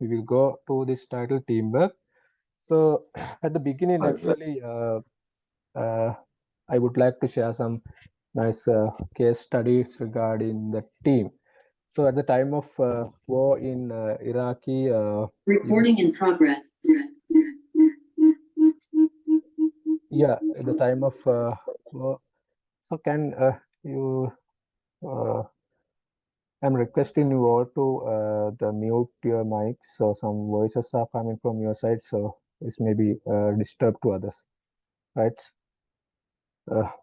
we will go to this title teamwork. So at the beginning, actually, I would like to share some nice case studies regarding the team. So at the time of war in Iraqi, recording in progress. Yeah, at the time of war. So can you? I'm requesting you all to the mute your mics, so some voices are coming from your side, so this may be disturb to others, right?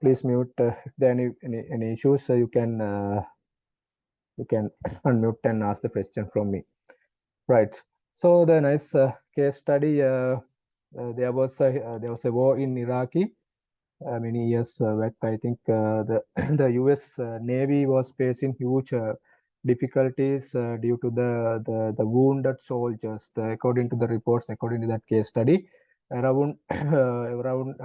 Please mute if there are any issues, so you can unmute and ask the question from me, right? So the nice case study. There was a war in Iraqi many years back. I think the the U.S. Navy was facing huge difficulties due to the wounded soldiers. According to the reports, according to that case study, around around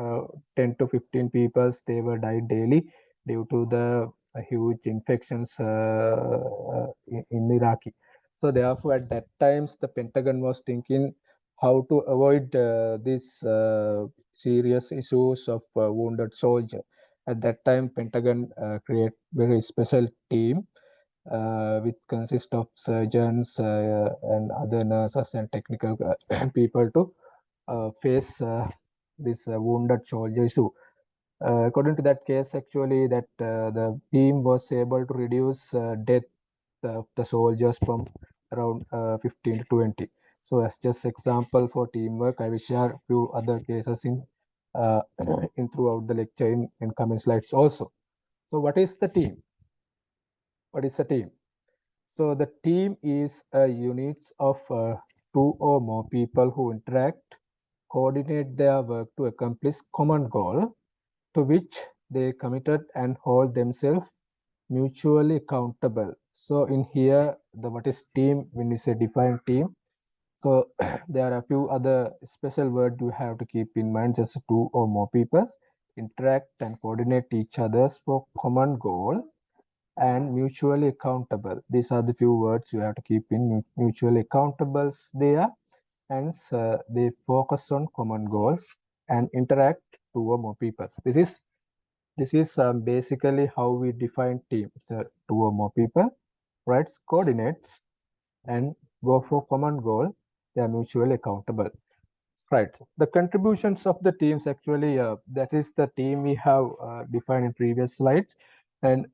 10 to 15 people they were died daily due to the huge infections in Iraqi. So therefore, at that times, the Pentagon was thinking how to avoid these serious issues of wounded soldier. At that time, Pentagon create very special team with consist of surgeons and other nurses and technical people to face this wounded soldier issue. According to that case, actually, that the team was able to reduce death of the soldiers from around 15 to 20. So as just example for teamwork, I will share a few other cases uh, in throughout the lecture in coming slides also. So what is the team? What is a team? So the team is a unit of two or more people who interact, coordinate their work to accomplish common goal to which they committed and hold themselves mutually accountable. So in here, the what is team, when we say define team, so there are a few other special words you have to keep in mind. Just two or more people interact and coordinate each others for common goal and mutually accountable. These are the few words you have to keep in mutually accountables there, and they focus on common goals and interact two or more people. This is basically how we define team. So two or more people, right? Coordinates and go for common goal. They are mutually accountable, right? The contributions of the teams actually that is the team we have defined in previous slides. And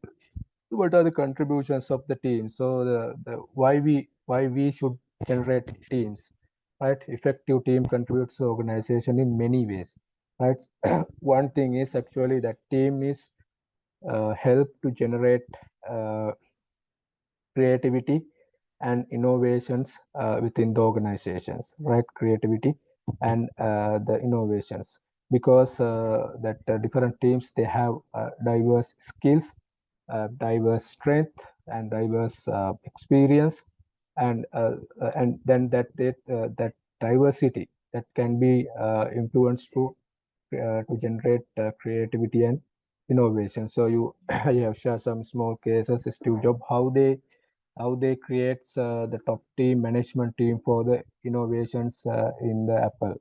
what are the contributions of the team? So the why we should generate teams, right? Effective team contributes to organization in many ways, right? One thing is actually that team is help to generate uh, creativity and innovations within the organizations, right? Creativity and the innovations, because that different teams, they have diverse skills, diverse strength and diverse experience, and then that diversity that can be influenced to generate creativity and innovation. So you I have shared some small cases. Steve Jobs, how they create the top team management team for the innovations in the Apple,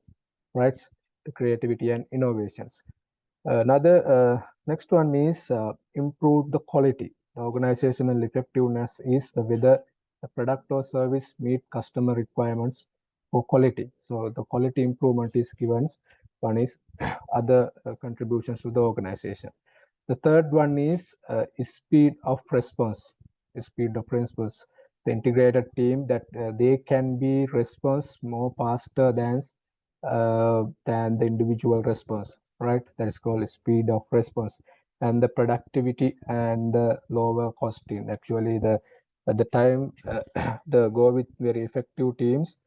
right? The creativity and innovations. Another next one is improve the quality. The organizational effectiveness is the whether the product or service meet customer requirements for quality. So the quality improvement is given. One is other contributions to the organization. The third one is speed of response. Speed of response. The integrated team that they can be response more faster than the individual response, right? That is called speed of response. And the productivity and the lower costing. Actually, the at the time the go with very effective teams,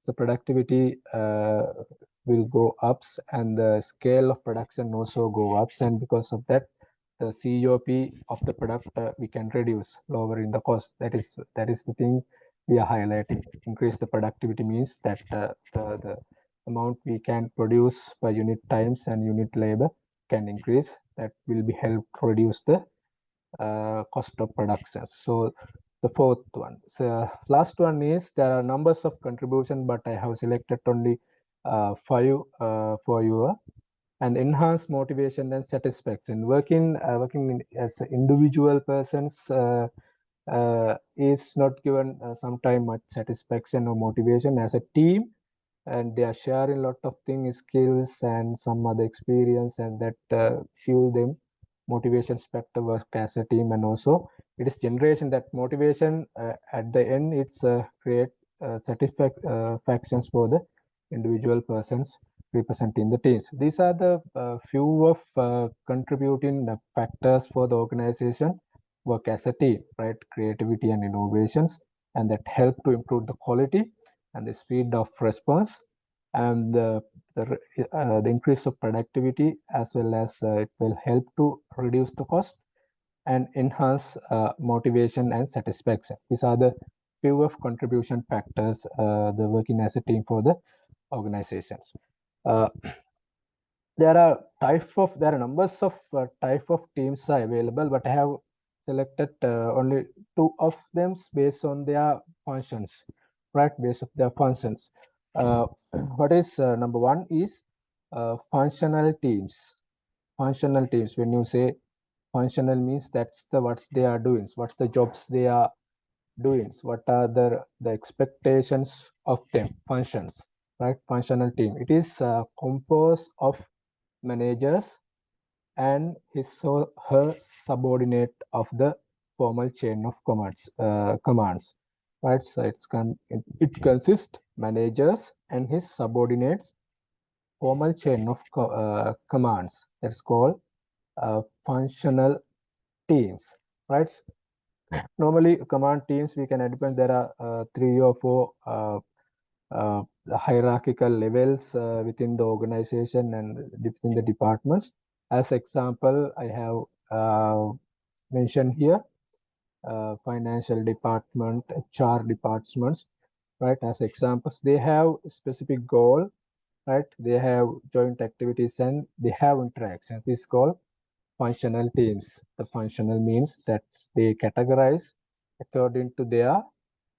so productivity will go ups and the scale of production also go ups, and because of that the COP of the product we can reduce, lowering the cost. That is the thing we are highlighting. Increase the productivity means that the amount we can produce per unit times and unit labor can increase. That will be help to reduce the cost of production. So the fourth one. So last one is there are numbers of contribution, but I have selected only 5 for you. And enhance motivation and satisfaction. Working as individual persons is not given sometimes much satisfaction or motivation. As a team, and they are sharing a lot of things, skills and some other experience, and that fuel them motivation factor work as a team. And also it is generation that motivation at the end it's create satisfactions for the individual persons representing the teams. These are the few of contributing factors for the organization work as a team, right? Creativity and innovations, and that help to improve the quality and the speed of response, and the increase of productivity, as well as it will help to reduce the cost and enhance motivation and satisfaction. These are the few of contribution factors the working as a team for the organizations. There are numbers of type of teams are available, but I have selected only 2 of them based on their functions, right? Based on their functions. What is number 1 is functional teams. Functional teams, when you say functional, means that's the what's they are doing, what's the jobs they are doing, what are the expectations of them, functions, right? Functional team, it is composed of managers and his or her subordinate of the formal chain of commands, right? So it consists managers and his subordinates formal chain of commands. That's called functional teams, right? Normally command teams we can identify there are 3 or 4 hierarchical levels within the organization and within the departments. As example, I have mentioned here financial department, HR departments, right? As examples, they have specific goal, right? They have joint activities and they have interactions. This is called functional teams. The functional means that they categorize according to their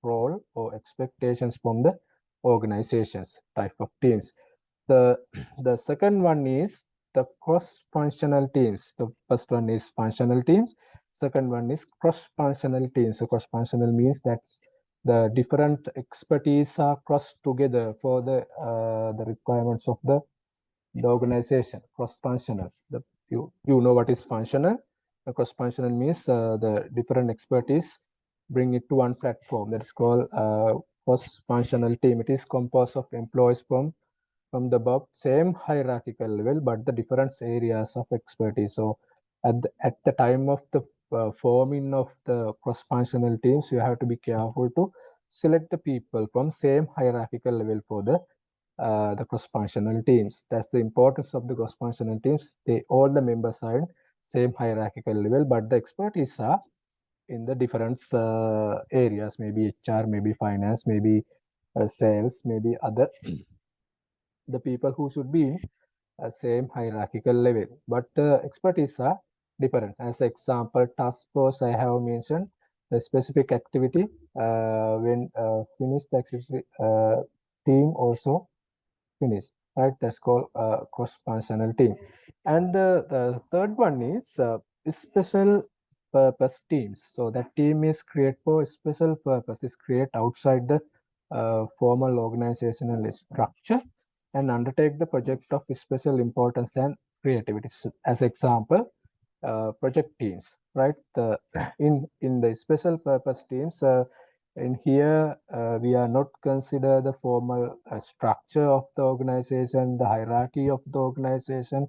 role or expectations from the organizations type of teams. The second one is the cross-functional teams. The first one is functional teams. Second one is cross-functional teams. So cross-functional means that the different expertise are crossed together for the requirements of the organization. Cross-functional. You know what is functional. The cross-functional means the different expertise bring it to one platform. That is called cross-functional team. It is composed of employees from the above same hierarchical level, but the different areas of expertise. So at the time of the forming of the cross-functional teams, you have to be careful to select the people from same hierarchical level for the cross-functional teams. That's the importance of the cross-functional teams. All the members are in same hierarchical level, but the expertise are in the different areas, maybe HR, maybe finance, maybe sales, maybe other the people who should be in same hierarchical level, but the expertise are different. As example, task force I have mentioned the specific activity when finished the activity, team also finish, right? That's called cross-functional team. And the third one is special purpose teams. So that team is created for special purpose, is created outside the formal organizational structure and undertake the project of special importance and creativity. So, as example, project teams, right? In the special purpose teams, in here we are not consider the formal structure of the organization, the hierarchy of the organization.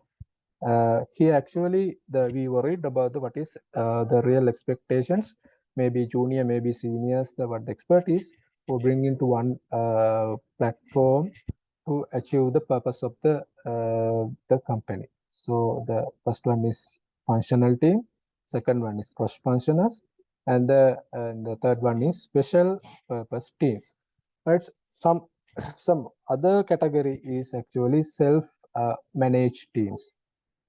Here actually we worried about what is the real expectations, maybe junior, maybe seniors, what the expertise who bring into one platform to achieve the purpose of the company. So the first one is functional team, second one is cross-functionals, and the third one is special purpose teams. Right? Some other category is actually self managed teams,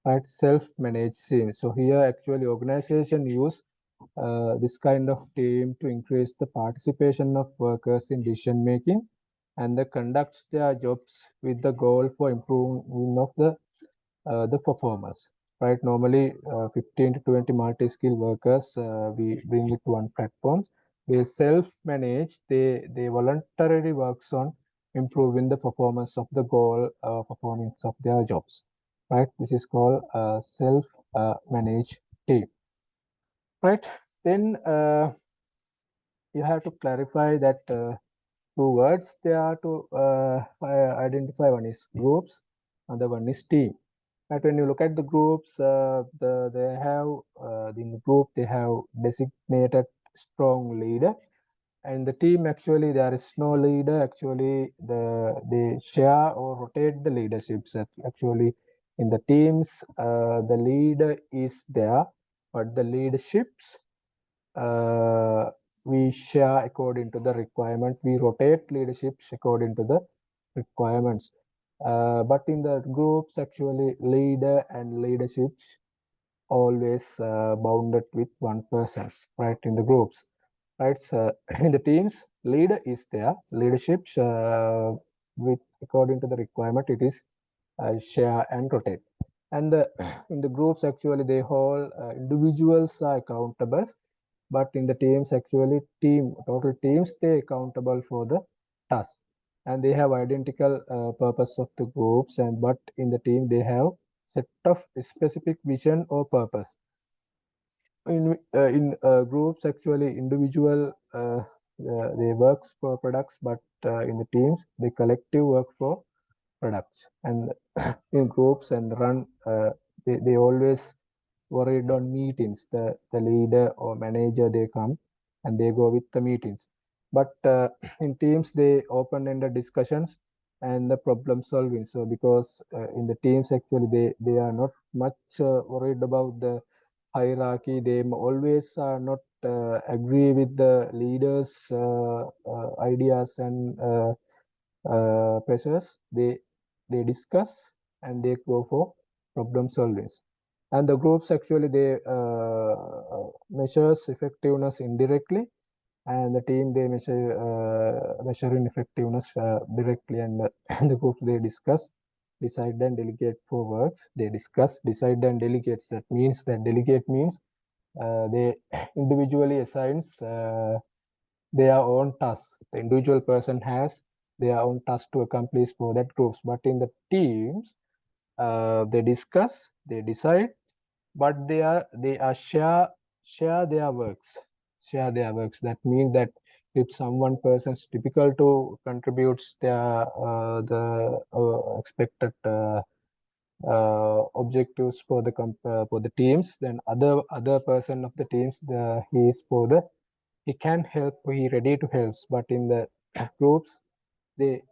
right? Self managed teams. So here actually organization use this kind of team to increase the participation of workers in decision making, and they conducts their jobs with the goal for improving of the performance. Right, normally 15 to 20 multi-skill workers we bring it to one platform. They self-manage, they voluntarily works on improving the performance of the goal performance of their jobs. Right, this is called self-managed team. Right, then you have to clarify that two words they are to identify. One is groups, other one is team. But when you look at the groups, they have in the group they have designated strong leader, and the team actually there is no leader. Actually, they share or rotate the leaderships. Actually, in the teams, the leader is there, but the leaderships we share according to the requirement. We rotate leaderships according to the requirements. But in the groups, actually, leader and leaderships always bounded with one person, right? In the groups, right? So in the teams, leader is there. Leaderships with according to the requirement, it is share and rotate. And in the groups, actually, they all individuals are accountable, but in the teams, actually, total teams, they accountable for the task, and they have identical purpose of the groups, and but in the team they have set of specific vision or purpose. In groups, actually, individual they works for products, but in the teams they collective work for products. And in groups and run, they always worried on meetings. The leader or manager, they come and they go with the meetings. But in teams, they open-ended discussions and the problem solving. So because in the teams, actually, they are not much worried about the hierarchy. They always are not agree with the leaders' ideas and pressures. They discuss and they go for problem solving. And the groups, actually, they measures effectiveness indirectly, and the team, they measuring effectiveness directly. And the groups, they discuss, decide and delegate for works. They discuss, decide and delegate. That means that delegate means they individually assigns their own tasks. The individual person has their own task to accomplish for that groups. But in the teams, they discuss, they decide, but they are share their works. Share their works. That means that if someone person's difficult to contributes their the expected objectives for the teams, then other person of the teams, he is for the he can help, he ready to help. But in the groups, they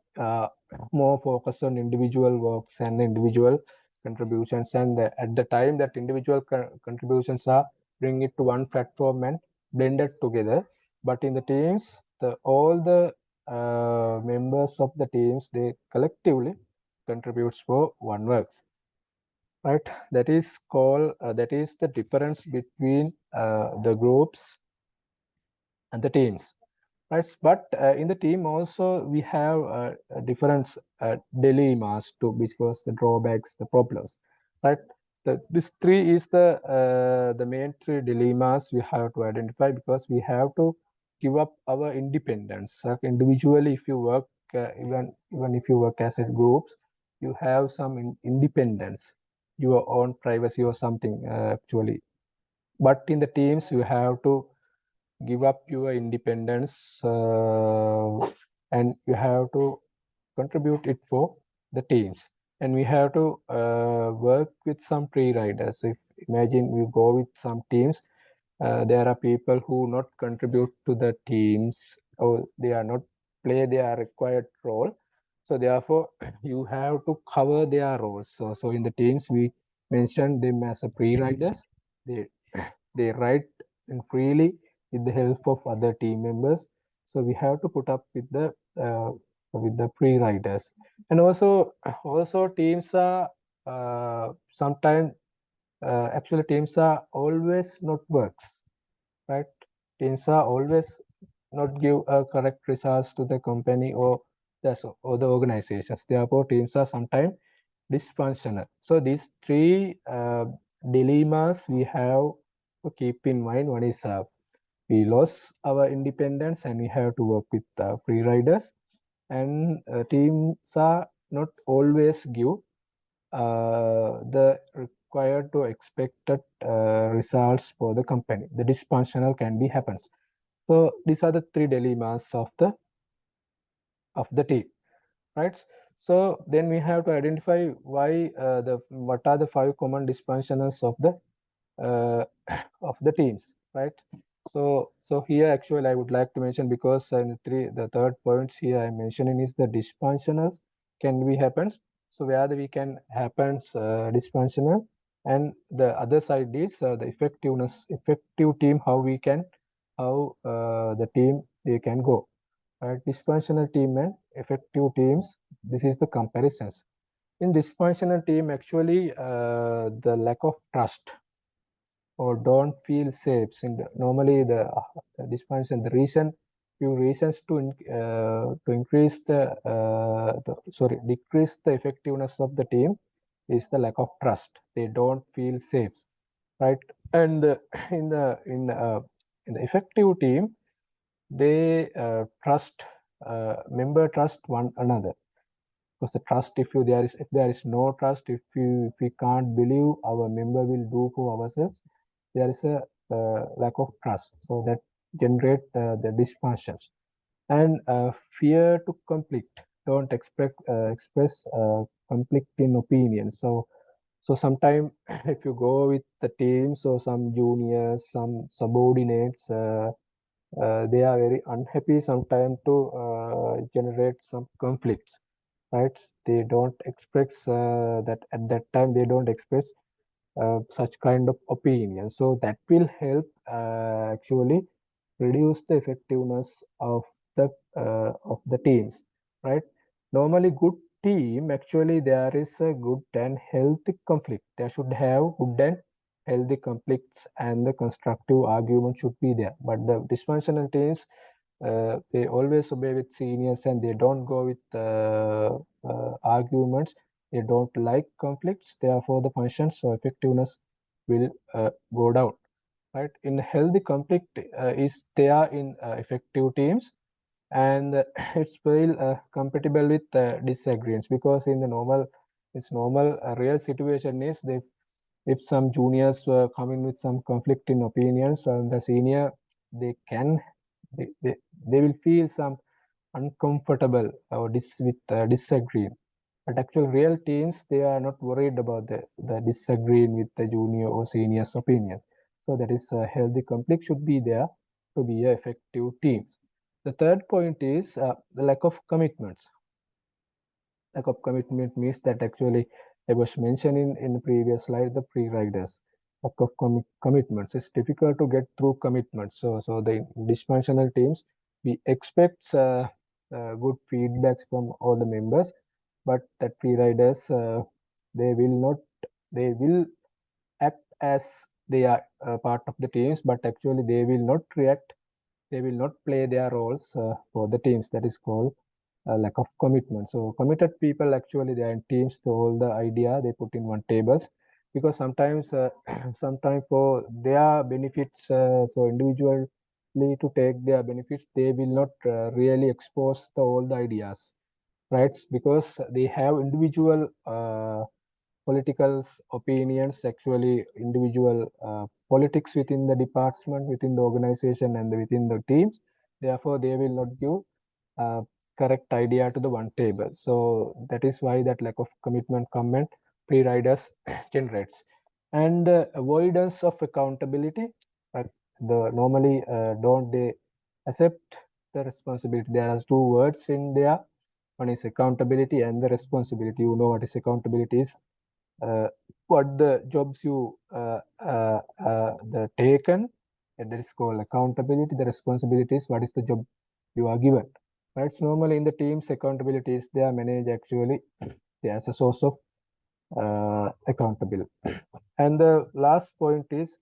more focus on individual works and individual contributions, and at the time that individual contributions are bring it to one platform and blended together. But in the teams, all the members of the teams, they collectively contributes for one works, right? That is called that is the difference between the groups and the teams, right? But in the team also we have different dilemmas too, because the drawbacks, the problems, right? This three is the main three dilemmas we have to identify, because we have to give up our independence. Like individually, if you work, even if you work as a groups, you have some independence, your own privacy or something actually. But in the teams, you have to give up your independence and you have to contribute it for the teams. And we have to work with some pre-riders. If imagine we go with some teams, there are people who not contribute to the teams, or they are not play their required role. So therefore, you have to cover their roles. So in the teams, we mention them as a pre-riders. They ride in freely with the help of other team members. So we have to put up with the pre-riders. And also teams are sometimes actually teams are always not works, right? Teams are always not give a correct results to the company or the organizations. Therefore, teams are sometimes dysfunctional. So these three dilemmas we have to keep in mind. One is we lost our independence and we have to work with free riders, and teams are not always give the required to expected results for the company. The dysfunctional can be happens. So these are the three dilemmas of the team, right? So then we have to identify why what are the 5 common dysfunctionals of the of the teams, right? So here actually I would like to mention, because the third points here I'm mentioning is the dysfunctionals can be happens. So where we can happens dysfunctional, and the other side is the effective team, how the team they can go, right? Dysfunctional team and effective teams, this is the comparisons. In dysfunctional team, actually the lack of trust or don't feel safe. Normally the dysfunction, the reason, few reasons to increase decrease the effectiveness of the team is the lack of trust. They don't feel safe, right? And in the effective team, they member trust one another. Because the trust, if there is no trust, if we can't believe our member will do for ourselves, there is a lack of trust. So that generate the dysfunctions. And fear to conflict, don't express conflict in opinion. So sometimes if you go with the teams or some juniors, some subordinates, they are very unhappy sometimes to generate some conflicts, right? They don't express that at that time, they don't express such kind of opinion. So that will help actually reduce the effectiveness of the teams, right? Normally good team, actually there is a good and healthy conflict. They should have good and healthy conflicts, and the constructive argument should be there. But the dysfunctional teams, they always obey with seniors and they don't go with arguments. They don't like conflicts, therefore the functions or effectiveness will go down, right? In healthy conflict is there in effective teams, and it's very compatible with disagreements, because in the normal real situation is they, if some juniors were coming with some conflicting opinions, and the senior, they can they, they, they will feel some uncomfortable or disagreeing. But actual real teams, they are not worried about the disagreeing with the junior or senior's opinion. So that is a healthy conflict should be there to be effective teams. The third point is the lack of commitments. Lack of commitment means that actually I was mentioning in the previous slide, the pre-riders. Lack of commitments. It's difficult to get through commitments. So the dysfunctional teams, we expect good feedbacks from all the members, but that pre-riders, they will act as they are part of the teams, but actually they will not react, they will not play their roles for the teams. That is called lack of commitment. So committed people, actually they are in teams to all the idea they put in one tables, because sometimes sometimes for their benefits, so individually to take their benefits, they will not really expose all the ideas, right? Because they have individual political opinions, actually individual politics within the department, within the organization, and within the teams. Therefore they will not give correct idea to the one table. So that is why that lack of commitment comment pre-riders generates. And avoidance of accountability, the normally don't they accept the responsibility. There are two words in there. One is accountability and the responsibility. You know what is accountability is, what the jobs you the taken, and that is called accountability. The responsibility is what is the job you are given, right? So normally in the teams, accountability is they are managed actually as a source of accountability. And the last point is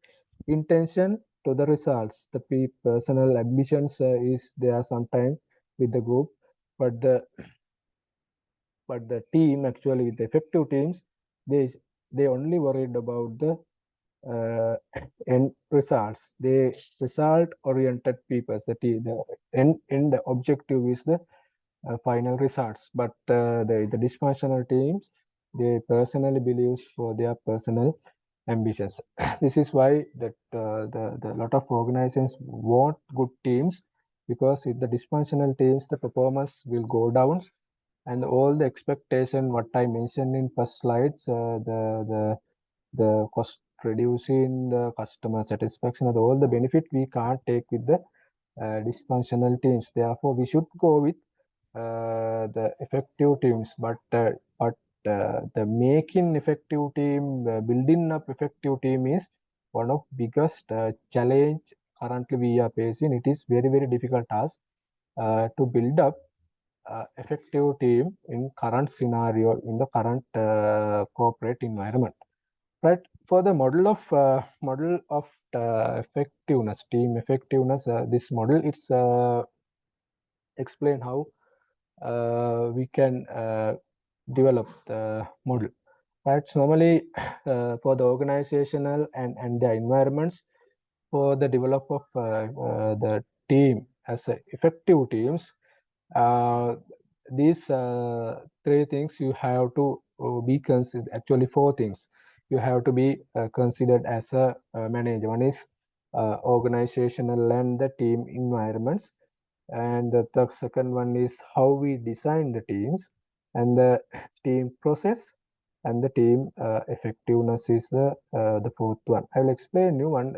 intention to the results. The personal ambitions is there sometime with the group, but the team actually with the effective teams, they only worried about the end results. They result oriented people. The end objective is the final results, but the dysfunctional teams, they personally believes for their personal ambitions. This is why that the lot of organizations want good teams, because if the dysfunctional teams, the performance will go down, and all the expectation what I mentioned in first slides, the cost reducing, the customer satisfaction, and all the benefit we can't take with the dysfunctional teams. Therefore, we should go with the effective teams, but the making effective team, building up effective team is one of biggest challenge currently we are facing. It is very difficult task to build up effective team in current scenario, in the current corporate environment. Right. For the model of effectiveness, team effectiveness, this model, it's explain how we can develop the model. Right. So normally for the organizational and the environments, for the development of the team as effective teams, these three things you have to be considered. Actually, four things you have to be considered as a manager. One is organizational and the team environments, and the second one is how we design the teams, and the team process, and the team effectiveness is the fourth one. I will explain you one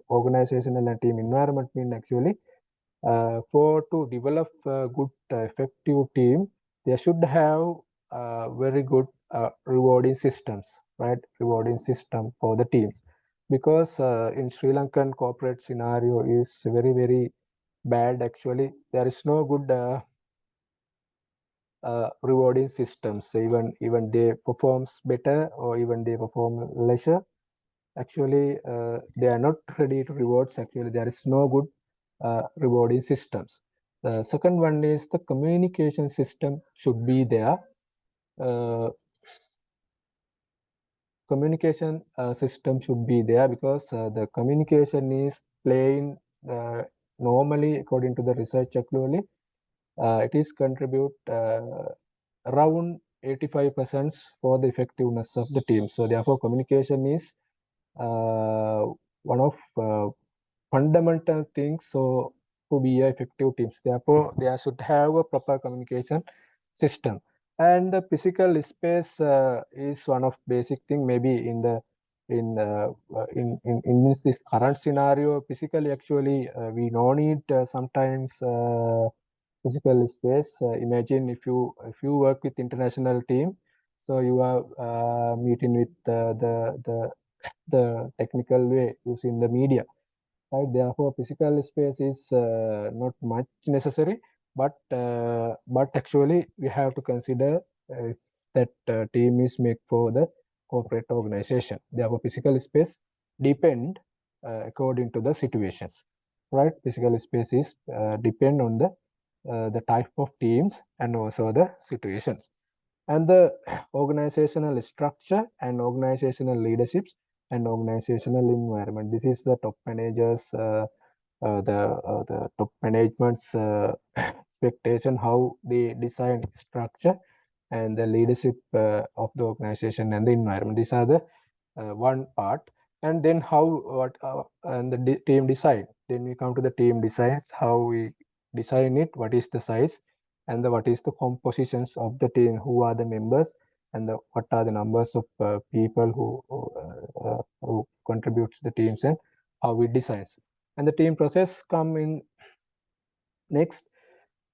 organizational and team environment mean actually. For to develop a good effective team, they should have very good rewarding systems, right? Rewarding system for the teams, because in Sri Lankan corporate scenario is very bad. Actually, there is no good rewarding systems. Even they performs better, or even they perform lesser, actually they are not ready to rewards. Actually, there is no good rewarding systems. The second one is the communication system should be there. Communication system should be there, because the communication is playing normally, according to the research actually, it is contribute around 85% for the effectiveness of the team. So therefore, communication is one of fundamental things so to be effective teams. Therefore, they should have a proper communication system. And the physical space is one of basic thing. Maybe in this current scenario, physically actually we no need sometimes physical space. Imagine if you work with international team, so you are meeting with the technical way using the media, right? Therefore, physical space is not much necessary, but actually we have to consider if that team is made for the corporate organization. Therefore, physical space depend according to the situations, right? Physical space is depend on the type of teams and also the situations. And the organizational structure and organizational leaderships and organizational environment. This is the top managers, the top management's expectation, how they design structure and the leadership of the organization and the environment. These are the one part. And then how what and the team design. Then we come to the team designs, how we design it, what is the size, and what is the compositions of the team, who are the members, and what are the numbers of people who contributes the teams, and how we designs. And the team process come in next.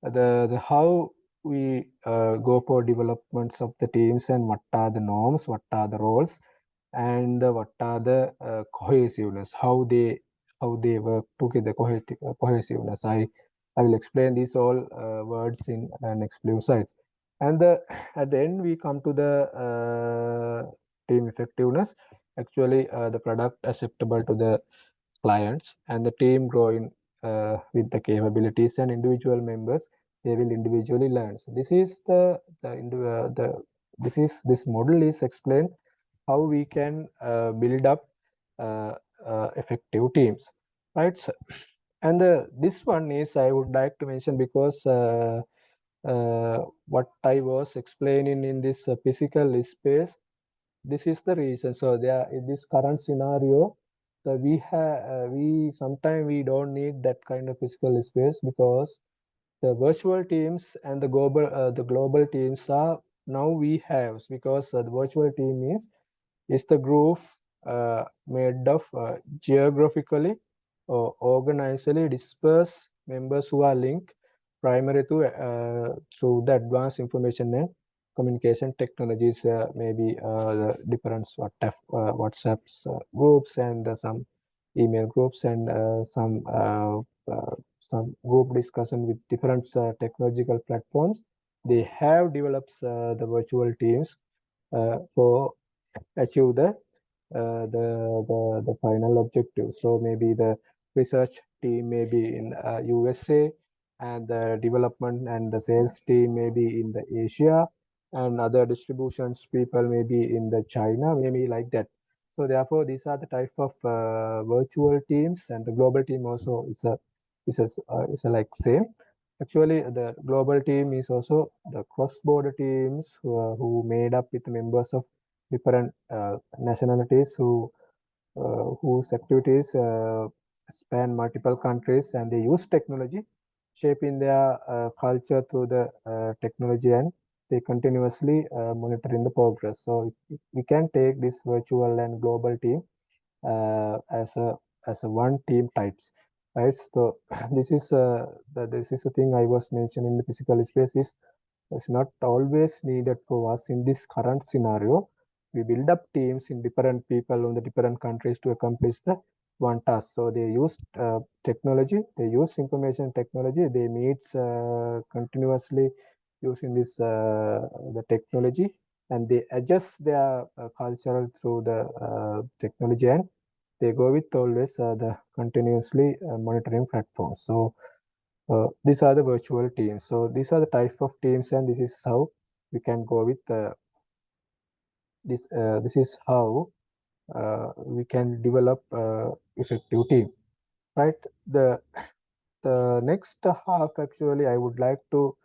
The how we go for developments of the teams, and what are the norms, what are the roles, and what are the cohesiveness, how they work together, cohesiveness. I will explain these all words in next few slides. And at the end we come to the team effectiveness. Actually, the product acceptable to the clients, and the team growing with the capabilities, and individual members, they will individually learn. So this is this model is explained how we can build up effective teams, right? So, and this one is I would like to mention because what I was explaining in this physical space, this is the reason. So there in this current scenario, we sometimes we don't need that kind of physical space, because the virtual teams and the global teams are now we have, because the virtual team is the group made of geographically or organizally dispersed members who are linked primarily through the advanced information and communication technologies, maybe the different WhatsApps groups, and some email groups, and some group discussion with different technological platforms. They have developed the virtual teams for achieve the final objective. So maybe the research team may be in USA, and the development and the sales team may be in the Asia, and other distributions people may be in the China, maybe like that. So therefore, these are the type of virtual teams, and the global team also is a like same. Actually, the global team is also the cross-border teams who made up with members of different nationalities whose activities span multiple countries, and they use technology, shaping their culture through the technology, and they continuously monitoring the progress. So we can take this virtual and global team as a one team types, right? So this is the thing I was mentioning in the physical space is not always needed for us in this current scenario. We build up teams in different people on the different countries to accomplish the one task. So they use technology, they use information technology, they meet continuously using this the technology, and they adjust their cultural through the technology, and they go with always the continuously monitoring platforms. So these are the virtual teams. So these are the type of teams, and this is how we can go with this. This is how we can develop effective team, right? The next half, actually, I would like to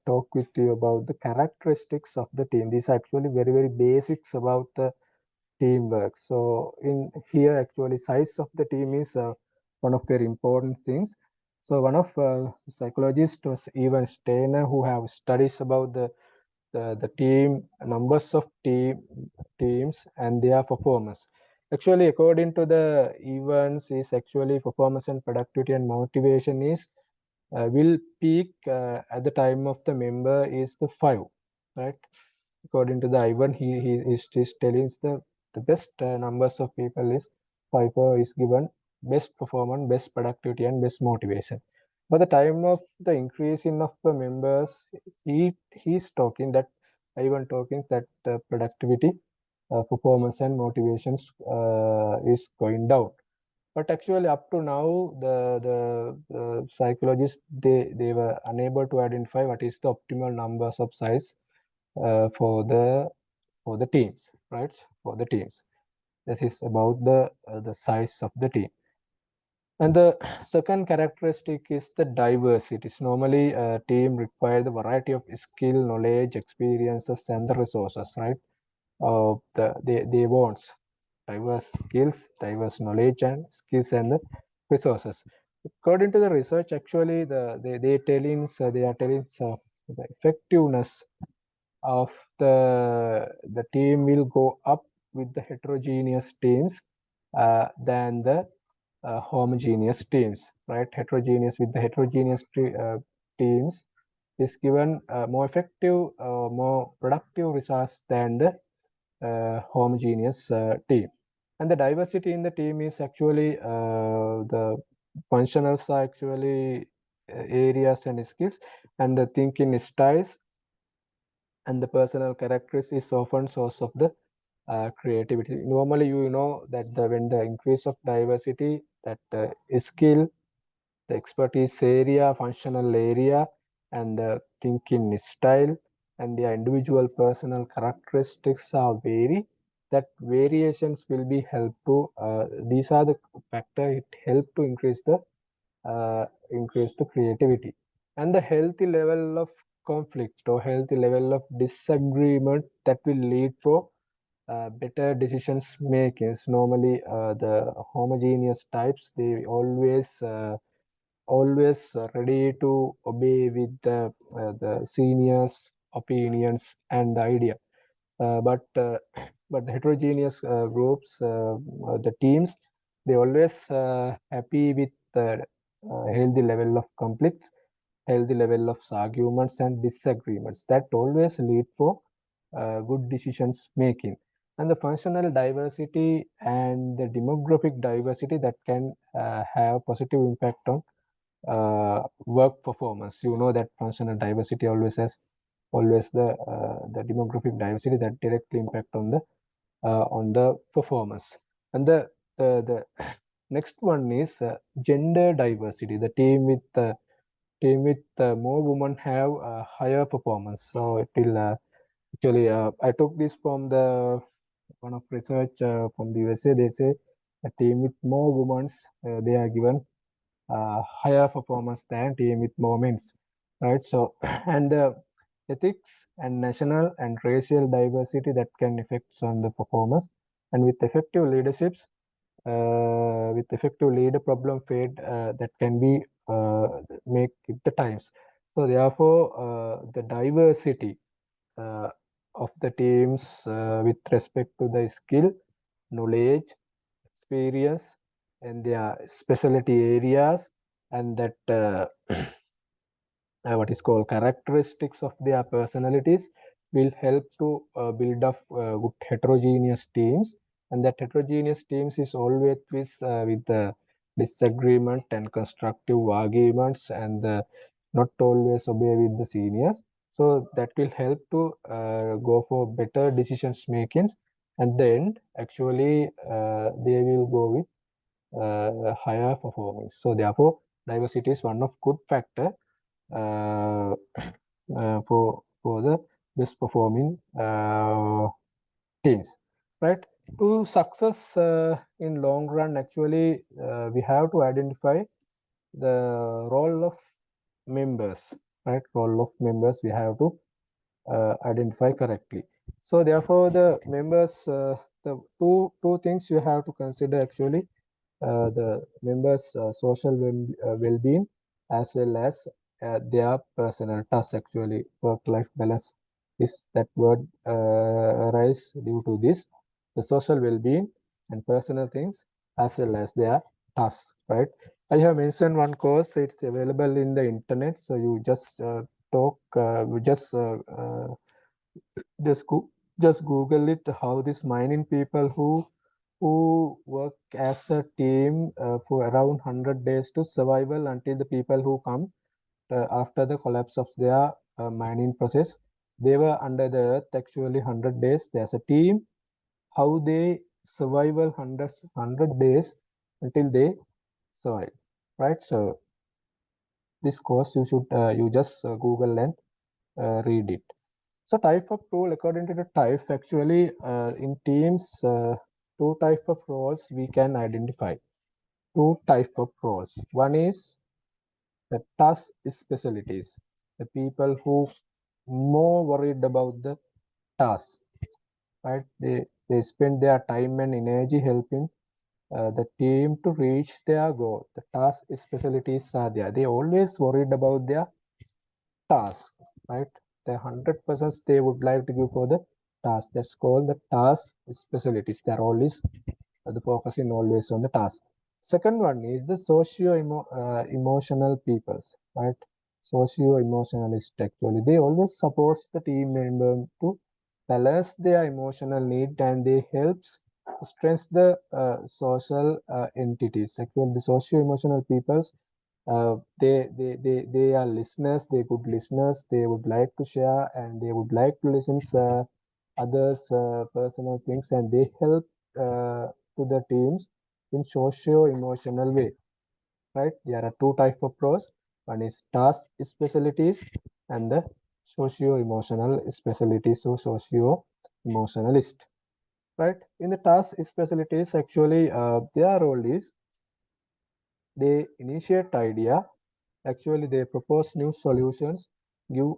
talk with you about the characteristics of the team. These are actually very basics about the teamwork. So in here, actually, size of the team is one of very important things. So one of psychologists was even Steiner, who have studies about the team numbers of teams and their performance. Actually, according to the events, is actually performance and productivity and motivation is will peak at the time of the member is the 5, right? According to the Ivan, he is telling the best numbers of people is 5 is given best performance, best productivity, and best motivation. By the time of the increase in of the members, he's talking that Ivan talking that the productivity, performance, and motivations is going down. But actually, up to now, the psychologists they were unable to identify what is the optimal numbers of size for the teams, right? For the teams, this is about the size of the team. And the second characteristic is the diversity. It's normally a team requires a variety of skill, knowledge, experiences, and the resources, right? They want diverse skills, diverse knowledge, and skills, and the resources. According to the research, actually, they are telling the effectiveness of the team will go up with the heterogeneous teams than the homogeneous teams, right? Heterogeneous with the heterogeneous teams is given more effective, more productive results than the homogeneous team. And the diversity in the team is actually the functionals are actually areas and skills, and the thinking styles and the personal characteristics is often source of the creativity. Normally, you know that when the increase of diversity, that the skill, the expertise area, functional area, and the thinking style and their individual personal characteristics are vary. That variations will be help to these are the factor it help to increase the creativity and the healthy level of conflict or healthy level of disagreement that will lead for better decisions makings. Normally the homogeneous types, they always ready to obey with the seniors opinions and the idea, but but the heterogeneous groups, the teams, they always happy with the healthy level of conflicts, healthy level of arguments and disagreements that always lead for good decisions making. And the functional diversity and the demographic diversity that can have positive impact on work performance. You know that functional diversity always has always the demographic diversity that directly impact on the performance. And the next one is gender diversity. The team with more women have higher performance. So it will actually I took this from the one of research from the USA. They say a team with more women, they are given higher performance than team with more men, right? So and the ethics and national and racial diversity that can affect on the performance. And with effective leaderships, with effective leader problem fade that can be make it the times. So therefore the diversity uh, of the teams with respect to the skill, knowledge, experience, and their specialty areas, and that what is called characteristics of their personalities will help to build up good heterogeneous teams. And that heterogeneous teams is always with the disagreement and constructive arguments and not always obey with the seniors. So that will help to go for better decisions makings. At the end, actually, they will go with higher performance. So therefore, diversity is one of good factor uh, for the best performing teams, right? To success in long run, actually, we have to identify the role of members, right? Role of members we have to identify correctly. So therefore, the members, the two things you have to consider actually, the members' social well-being as well as their personal tasks. Actually, work-life balance is that word arise due to this, the social well-being and personal things as well as their tasks, right? I have mentioned one course, it's available in the internet, so you just talk, just go, just Google it, how this mining people who work as a team for around 100 days to survival until the people who come after the collapse of their mining process. They were under the earth actually 100 days. There's a team, how they survival 100 days until they survive, right? So this course you should you just Google and read it. So type of role, according to the type, actually in teams, two type of roles we can identify. Two type of roles. One is the task specialties, the people who more worried about the task, right? They spend their time and energy helping the team to reach their goal. The task specialties are there. They always worried about their task, right? The 100% they would like to give for the task. That's called the task specialties. They're always the focusing always on the task. Second one is the socio-emotional peoples, right? Socio-emotionalist actually. They always supports the team member to balance their emotional need, and they helps strengthen the social entities. Actually, the socio-emotional peoples, they are listeners, they good listeners, they would like to share and they would like to listen others' personal things, and they help to the teams in socio-emotional way. Right? There are two types of pros. One is task specialties and the socio-emotional specialties or socio-emotionalist. Right? In the task specialties, actually, their role is they initiate idea. Actually, they propose new solutions, give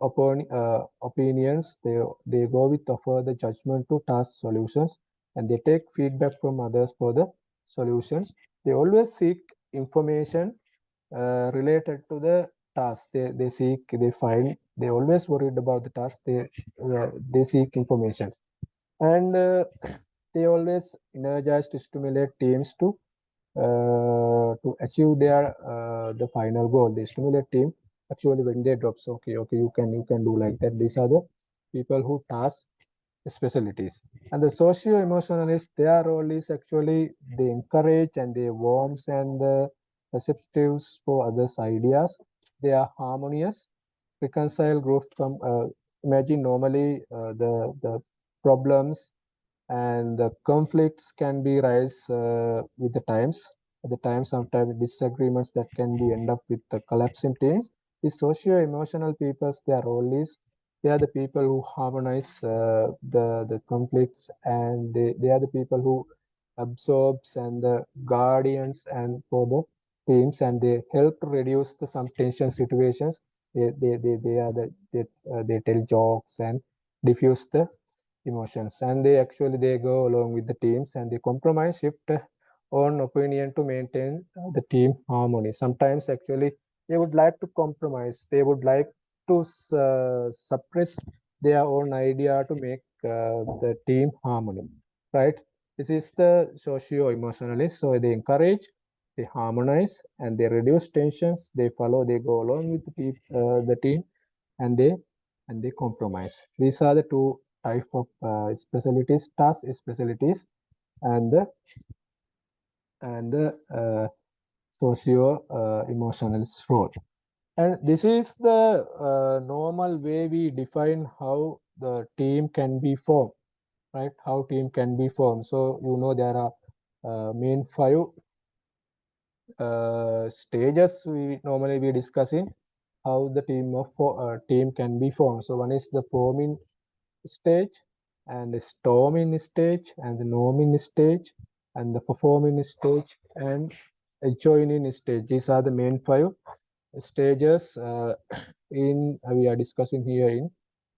opinions. They go with the further judgment to task solutions, and they take feedback from others for the solutions. They always seek information related to the task. They seek, they find, they always worried about the task. They seek information, and they always energize to stimulate teams to achieve their the final goal. They stimulate team actually when they drop. So okay, you can do like that. These are the people who task specialties. And the socio-emotionalists, their role is actually they encourage and they warms and the receptives for others' ideas. They are harmonious, reconcile group from imagine normally the problems and the conflicts can be rise with the times. At the time, sometimes disagreements that can be end up with the collapsing teams. The socio-emotional peoples, their role is they are the people who harmonize the conflicts, and they are the people who absorbs and the guardians and for the teams, and they help to reduce the some tension situations. They are they tell jokes and diffuse the emotions, and they go along with the teams, and they compromise shift on opinion to maintain the team harmony. Sometimes actually they would like to compromise, they would like to suppress their own idea to make the team harmony, right? This is the socio-emotionalist. So they encourage, they harmonize, and they reduce tensions. They follow, they go along with the team, and they compromise. These are the two type of specialties, task specialties, and the socio emotionalist role. And this is the normal way we define how the team can be formed, right? How team can be formed. So there are main five stages we normally discussing how the team can be formed. So one is the forming stage, and the storming stage, and the norming stage, and the performing stage, and adjoining stage. These are the main five stages in we are discussing here in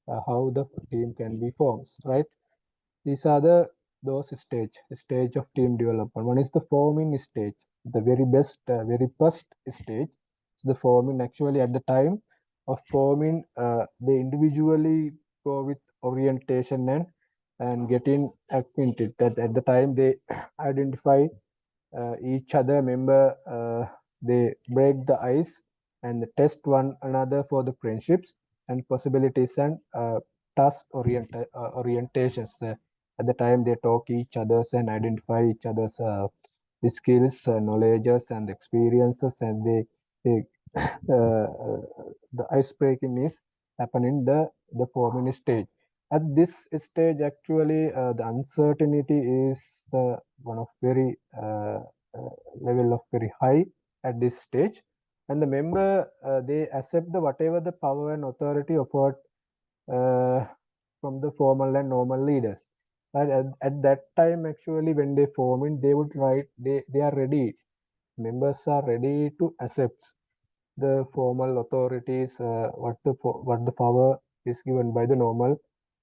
how the team can be formed, right? These are those stage of team development. One is the forming stage, the very best, very first stage. It's the forming. Actually, at the time of forming, they individually go with orientation and getting acquainted. That at the time they identify each other member. They break the ice and test one another for the friendships and possibilities and task orientations. At the time they talk each others and identify each other's the skills, knowledges, and experiences, and they the ice breaking is happening the forming stage. At this stage, actually, the uncertainty is the one of very level of very high at this stage, and the member they accept the whatever the power and authority offered uh, from the formal and normal leaders. And at that time, actually, when they form it, they would write, they are ready. Members are ready to accept the formal authorities, what the power is given by the normal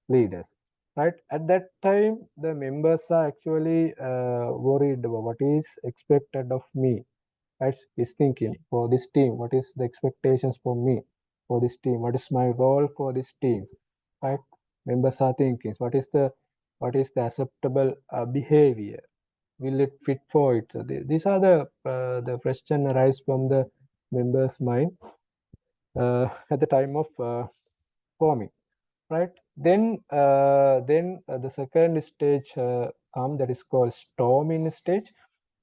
leaders. Right at that time, the members are actually worried about what is expected of me. Right, is thinking for this team. What is the expectations for me for this team? What is my role for this team? Right, members are thinking what is the acceptable behavior, will it fit for it? So these are the question arise from the members mind at the time of forming, right? Then the second stage come, that is called storming stage.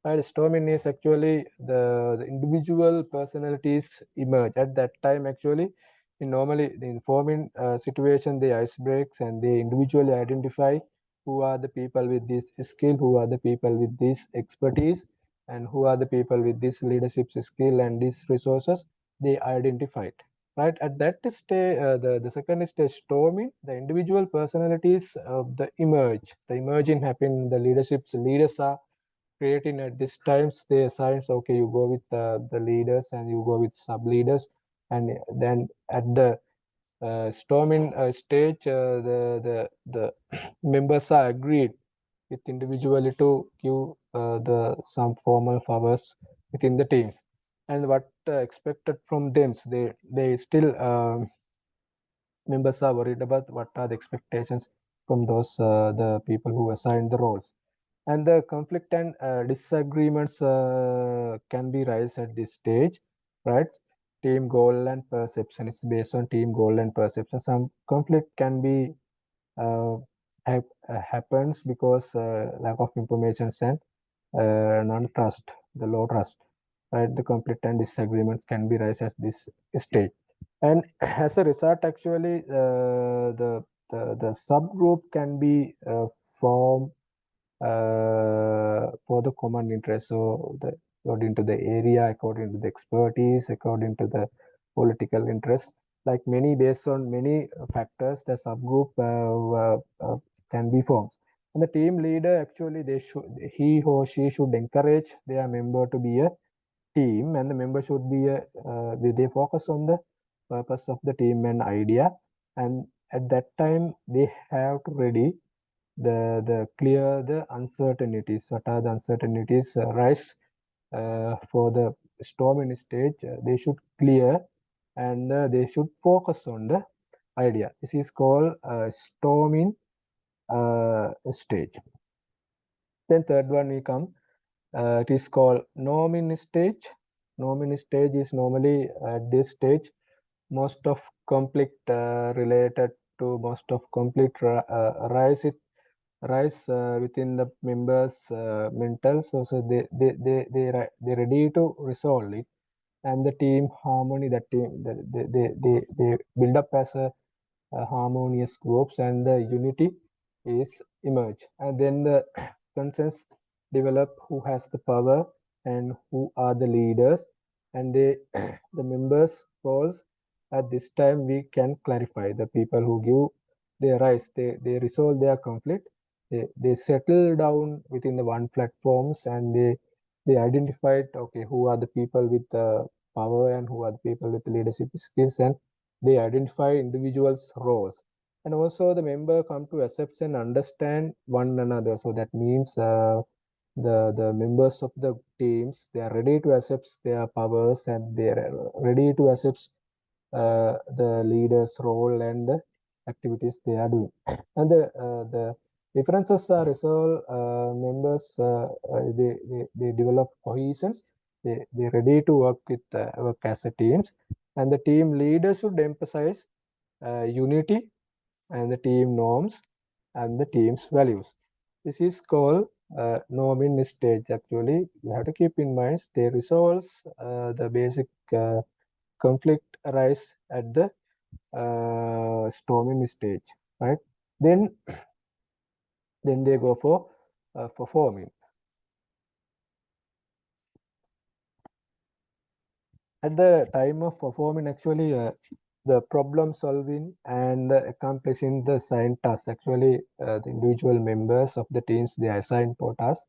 Right, storming is actually the individual personalities emerge at that time. Actually, normally the informing situation, they ice breaks and they individually identify who are the people with this skill, who are the people with this expertise, and who are the people with this leadership skill and these resources. They identified, right? At that stage, the second stage, storming, the individual personalities of the emerging happen. The leaders are creating at this times. They assign, okay, you go with the leaders and you go with sub leaders, and then at the storming stage, the members are agreed with individually to give the some formal powers within the teams, and what expected from them. They still members are worried about what are the expectations from those the people who assign the roles. And the conflict and disagreements can be raised at this stage, right? Team goal and perception, it's based on team goal and perception. Some conflict can be happens because lack of information and non-trust, the low trust, right? The conflict and disagreements can be raised at this stage. And as a result, actually, the subgroup can be formed for the common interest. So, according to the area, according to the expertise, according to the political interest, like many based on many factors, the subgroup can be formed. And the team leader, actually, he or she should encourage their member to be a team, and the member should be they focus on the purpose of the team and idea, and at that time they have to ready the clear the uncertainties. What are the uncertainties rise for the storming stage? They should clear, and they should focus on the idea. This is called storming stage. Then third one we come. It is called norming stage. Norming stage is normally at this stage most of conflict related to most of conflict rise within the members mental. So they ready to resolve it, and the team harmony, that team they build up as a harmonious groups, and the unity is emerge, and then the consensus develop who has the power and who are the leaders, and they the members roles. At this time we can clarify the people who give their rights, they resolve their conflict, they settle down within the one platforms, and they identified, okay, who are the people with the power and who are the people with leadership skills, and they identify individuals' roles. And also the member come to accept and understand one another. So that means the members of the teams, they are ready to accept their powers, and they are ready to accept the leader's role and the activities they are doing. And the differences are resolved. Members they develop cohesions. They ready to work as a teams, and the team leader should emphasize unity and the team norms and the team's values. This is called norming stage. Actually, you have to keep in mind they resolves the basic conflict arise at the storming stage, right? Then they go for forming. At the time of performing, actually, the problem solving and accomplishing the assigned tasks, actually, the individual members of the teams, they are assigned for tasks.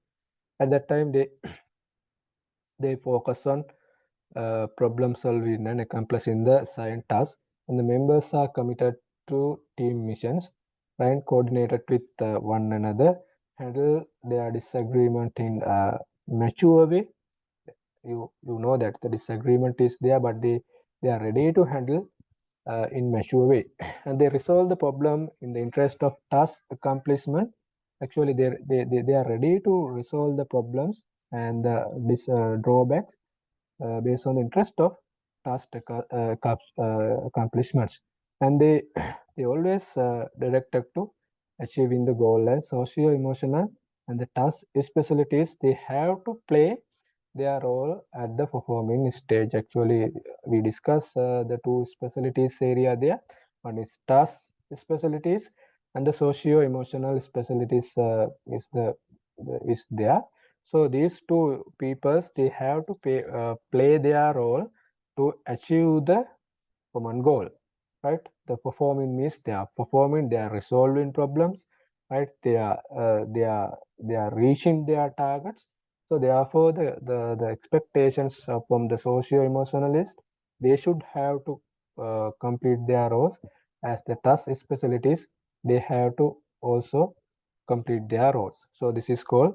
At that time, they focus on problem solving and accomplishing the assigned tasks, and the members are committed to team missions, right? Coordinated with one another, handle their disagreement in a mature way. You know that the disagreement is there, but they are ready to handle in mature way, and they resolve the problem in the interest of task accomplishment. Actually, they are ready to resolve the problems and the drawbacks based on the interest of task accomplishments, and they always directed to achieving the goal. And socio-emotional and the task specialties, they have to play their role at the performing stage. Actually, we discuss the two specialties area there. One is task specialties and the socio-emotional specialties is there. So these two peoples, they have to play their role to achieve the common goal, right? The performing means they are performing, they are resolving problems, right? They are reaching their targets. So therefore, the expectations from the socio-emotionalist, they should have to complete their roles. As the task specialties, they have to also complete their roles. So this is called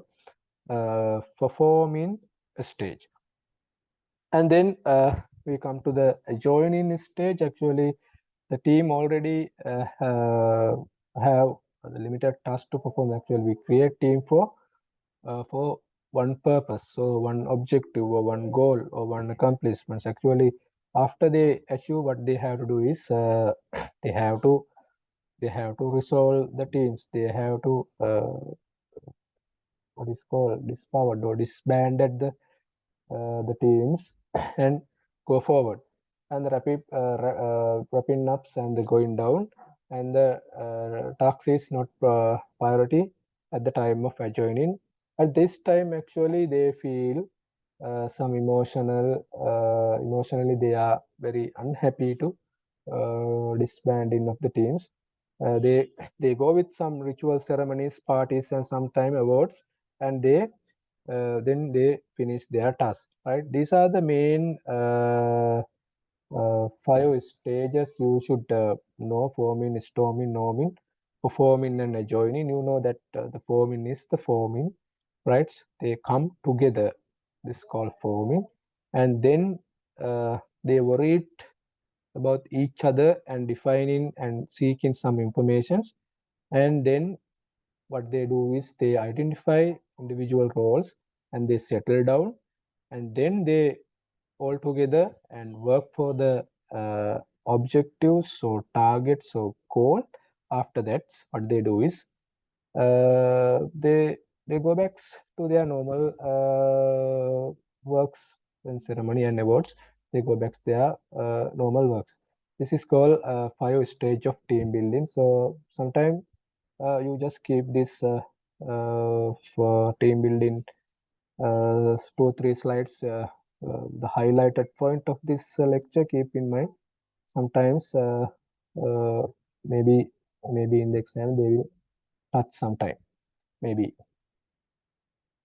performing stage. And then we come to the adjoining stage. Actually, the team already have a limited task to perform. Actually, we create team for one purpose, so one objective or one goal or one accomplishments. Actually, after they achieve, what they have to do is they have to resolve the teams. They have to what is called dispowered or disbanded the teams and go forward, and the wrapping ups and the going down, and the task is not priority at the time of adjoining. At this time, actually, they feel some emotionally they are very unhappy to disbanding of the teams. They go with some ritual ceremonies, parties, and sometime awards, and then they finish their task, right? These are the main 5 stages you should know: forming, storming, norming, performing, and adjoining. You know that the forming is the forming, right? They come together. This is called forming. And then they worried about each other and defining and seeking some informations. And then what they do is they identify individual roles and they settle down, and then they all together and work for the objectives or targets or goal. After that, what they do is they go back to their normal works and ceremony and awards. They go back to their normal works. This is called 5 stage of team building. So sometimes you just keep this for team building 2 or 3 slides, the highlighted point of this lecture. Keep in mind, sometimes uh, maybe in the exam they will touch sometime, maybe,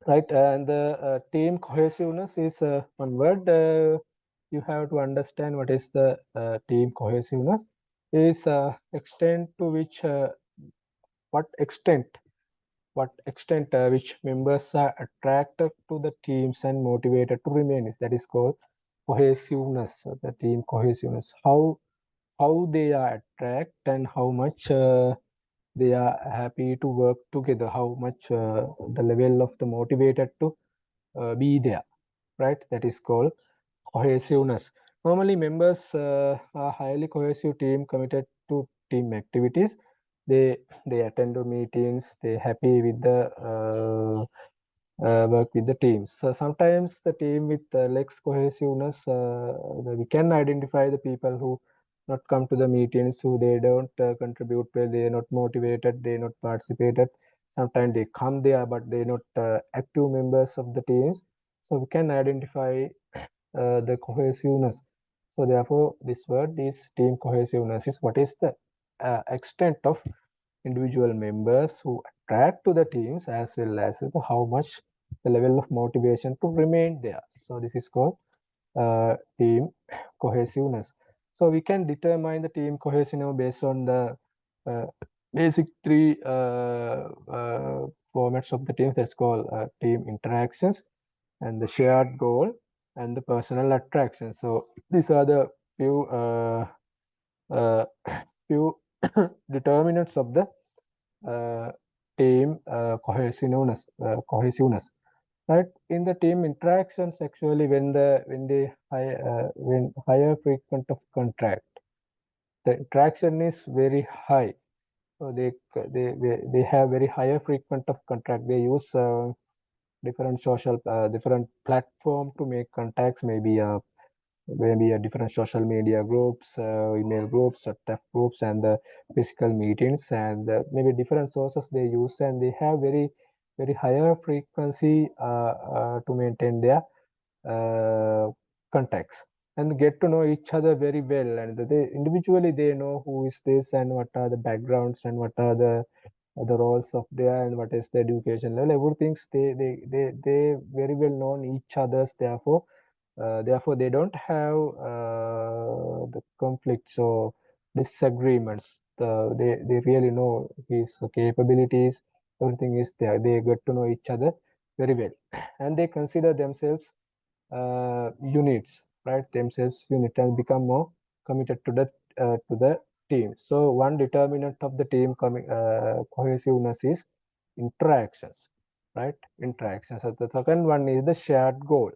right? And the team cohesiveness is one word. You have to understand what is the team cohesiveness is extent to which what extent which members are attracted to the teams and motivated to remain. That is called cohesiveness, the team cohesiveness. How they are attracted and how much they are happy to work together, how much the level of the motivated to be there, right? That is called cohesiveness. Normally, members are highly cohesive team committed to team activities. They attend to meetings. They happy with the work with the teams. So sometimes the team with less cohesiveness, we can identify the people who not come to the meetings, who they don't contribute well, they are not motivated, they not participated. Sometimes they come there, but they not active members of the teams. So we can identify the cohesiveness. So therefore, this word is team cohesiveness is what is the extent of individual members who attract to the teams, as well as how much the level of motivation to remain there. So this is called team cohesiveness. So we can determine the team cohesiveness based on the uh, basic 3 formats of the teams. That's called team interactions and the shared goal and the personal attraction. So these are the few uh, few determinants of the team cohesiveness. Right? In the team interactions, actually, when higher frequent of contract, the interaction is very high. So they have very higher frequent of contract. They use different social different platform to make contacts, maybe a different social media groups, email groups, WhatsApp groups, and the physical meetings, and maybe different sources they use, and they have very higher frequency to maintain their contacts and get to know each other very well, and they individually they know who is this and what are the backgrounds and what are the roles of there and what is the education level, everything they very well known each others, therefore they don't have the conflicts or disagreements. They really know his capabilities, everything is there, they get to know each other very well and they consider themselves units, right? Themselves unit and become more committed to the team. So one determinant of the team cohesiveness is interactions, right? Interactions. So the second one is the shared goal.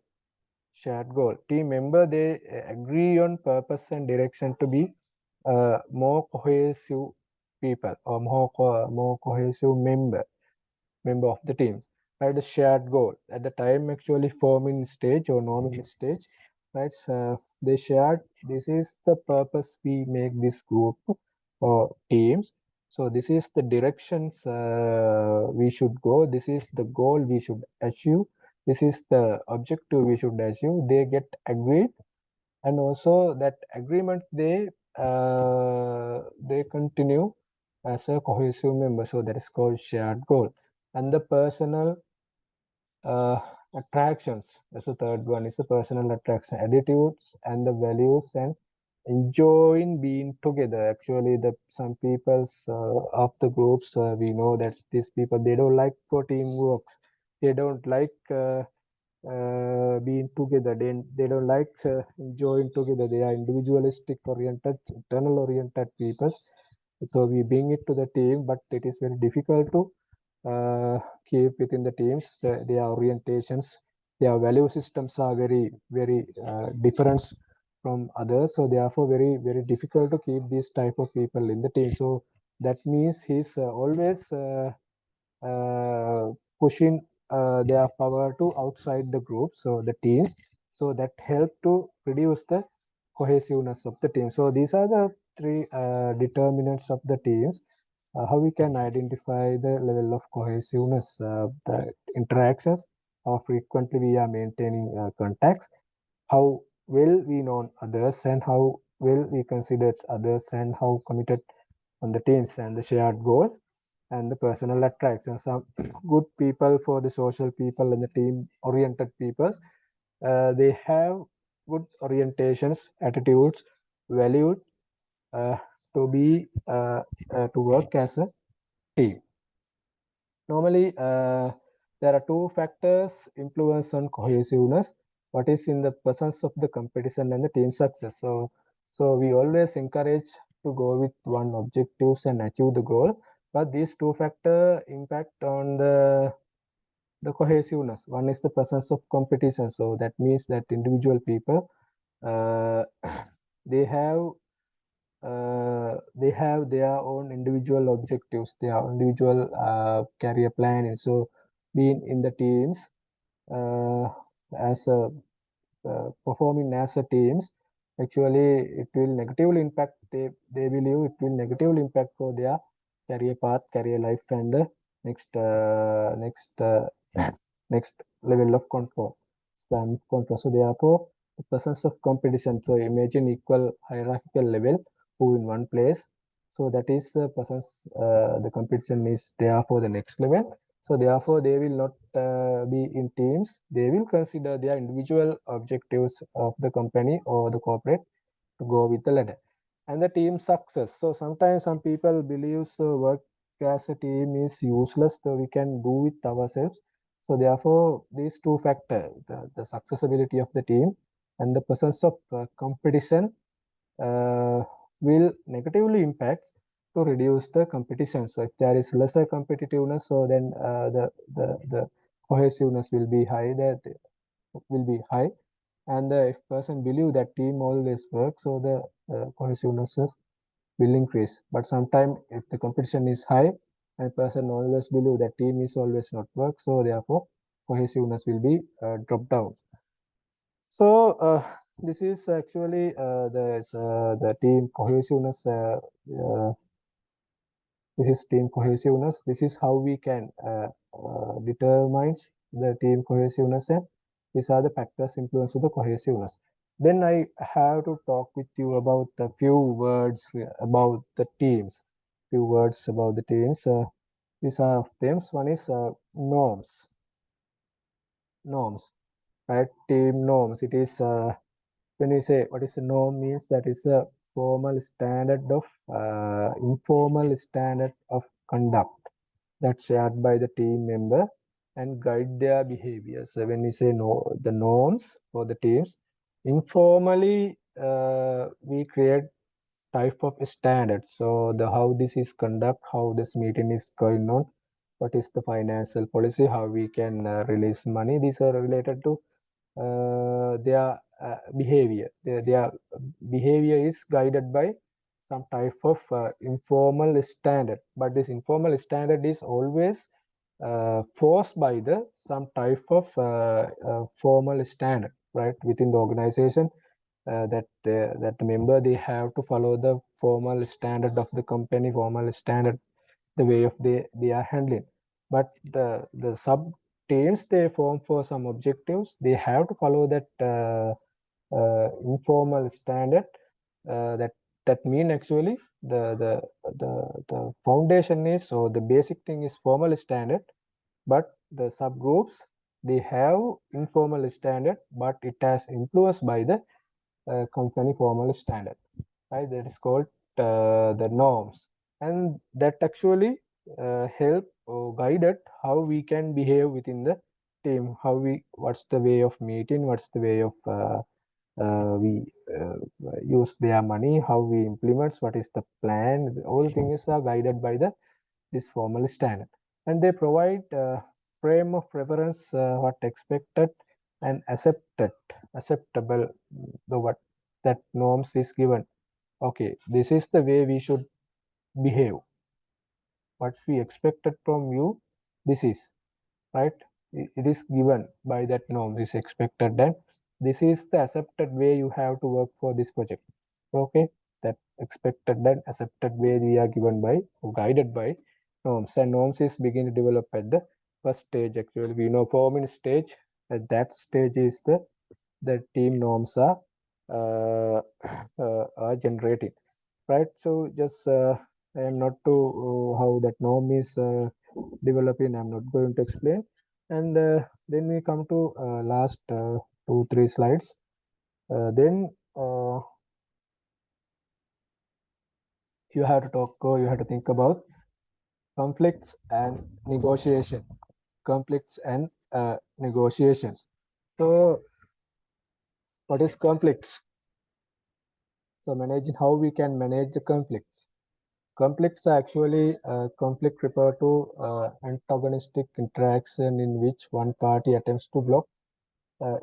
Shared goal. Team member they agree on purpose and direction to be more cohesive people or more cohesive member of the team, right? A shared goal at the time actually forming stage or norming stage, right? So they shared, this is the purpose we make this group or teams, so this is the directions we should go, this is the goal we should achieve, this is the objective we should achieve, they get agreed, and also that agreement they continue as a cohesive member, so that is called shared goal. And the personal attractions, that's the third one, is the personal attraction, attitudes and the values and enjoying being together. Actually the some people's of the groups, we know that these people they don't like for teamworks, they don't like being together, they don't like enjoying together, they are individualistic oriented, internal oriented people, so we bring it to the team, but it is very difficult to keep within the teams. Their orientations, their value systems are very different from others, so therefore very difficult to keep these type of people in the team. So that means he's always pushing their power to outside the group, so the teams, so that help to reduce the cohesiveness of the team. So these are the three determinants of the teams. How we can identify the level of cohesiveness, the interactions, how frequently we are maintaining contacts, how well we know others, and how well we consider others, and how committed on the teams and the shared goals, and the personal attraction. Some good people for the social people and the team oriented peoples, they have good orientations, attitudes, valued uh, to be to work as a team. Normally, there are two factors influence on cohesiveness. What is in the presence of the competition and the team success. So we always encourage to go with one objectives and achieve the goal. But these two factors impact on the cohesiveness. One is the presence of competition. So that means that individual people uh, they have they have their own individual objectives, their individual career plan, and so being in the teams as a performing as a teams, actually it will negatively impact, they believe it will negatively impact for their career path, career life, and the next level of control, span of control. So therefore the presence of competition, so imagine equal hierarchical level who in one place, so that is the presence, the competition is there for the next level. So therefore they will not be in teams, they will consider their individual objectives of the company or the corporate to go with the ladder. And the team success, so sometimes some people believe so work as a team is useless, so we can do with ourselves. So therefore these two factors, the successability of the team and the presence of competition uh, will negatively impact to reduce the competition. So if there is lesser competitiveness, so then the cohesiveness will be high, that will be high, and if person believe that team always works, so the cohesiveness will increase. But sometimes if the competition is high and person always believe that team is always not work, so therefore cohesiveness will be dropped down. So this is actually the team cohesiveness. This is team cohesiveness. This is how we can determine the team cohesiveness, and these are the factors influence the cohesiveness. Then I have to talk with you about a few words about the teams. Few words about the teams. These are themes. One is norms. Norms, right? Team norms. It is when we say what is a norm means that is a formal standard of informal standard of conduct that's shared by the team member and guide their behavior. So when we say no, the norms for the teams, informally we create type of standards. So the how this is conduct, how this meeting is going on, what is the financial policy, how we can release money. These are related to their behavior. Their behavior is guided by some type of informal standard, but this informal standard is always forced by the some type of formal standard, right, within the organization. That the member, they have to follow the formal standard of the company, formal standard, the way of they are handling. But the sub teams, they form for some objectives, they have to follow that informal standard. That mean actually the foundation is, or the basic thing is formal standard, but the subgroups, they have informal standard, but it has influenced by the company formal standard, right? That is called the norms, and that actually help or guided how we can behave within the team, how we, what's the way of meeting, what's the way of we use their money, how we implement, what is the plan. All things are guided by the this formal standard, and they provide frame of reference, what expected and acceptable, the what that norms is given. Okay, this is the way we should behave, what we expected from you, this is right. It is given by that norm, this expected, and this is the accepted way you have to work for this project. Okay, that expected and accepted way we are given by or guided by norms, and norms is begin to develop at the first stage. Actually, we know forming stage. At that stage is the team norms are generated, right? So just I am not to how that norm is developing, I'm not going to explain. And then we come to last 2-3 slides. Then you have to talk, or you have to think about conflicts and negotiation. Conflicts and negotiations. So what is conflicts? So managing, how we can manage the conflicts. Conflicts are actually conflict refer to antagonistic interaction in which one party attempts to block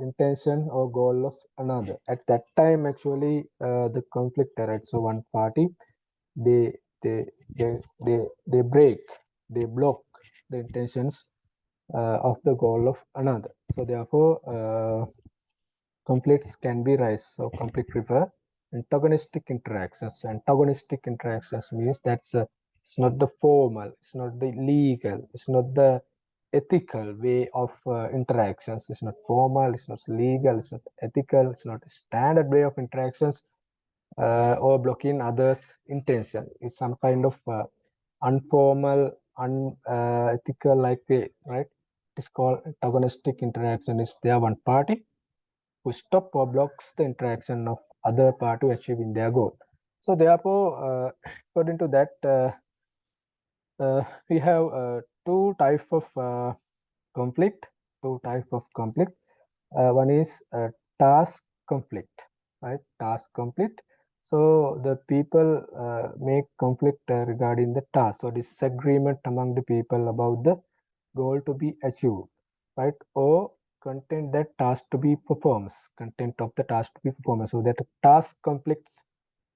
intention or goal of another. At that time, actually, the conflict arises. So one party, they they they break, they block the intentions of the goal of another. So therefore, conflicts can be rise. So conflict refer antagonistic interactions. Antagonistic interactions means that's it's not the formal, it's not the legal, it's not the ethical way of interactions. It's not formal, it's not legal, it's not ethical, it's not a standard way of interactions or blocking others' intention. It's some kind of informal, unethical like way, right? It's called antagonistic interaction. Is there one party who stop or blocks the interaction of other party to achieving their goal. So therefore, according to that, we have two types of conflict. Two types of conflict. One is task conflict, right? Task conflict. So the people make conflict regarding the task. So disagreement among the people about the goal to be achieved, right? Or content that task to be performed, content of the task to be performed. So that task conflicts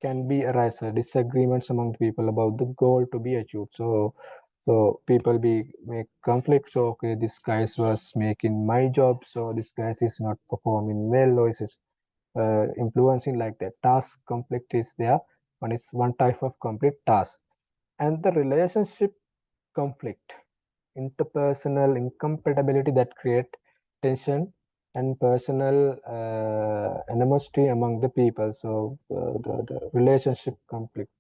can be arise, disagreements among the people about the goal to be achieved. So So people make conflict. So okay, this guy was making my job, so this guy is not performing well, or is influencing like that. Task conflict is there. One is one type of conflict, task. And the relationship conflict, interpersonal incompatibility that create tension and personal animosity among the people. So the relationship conflict,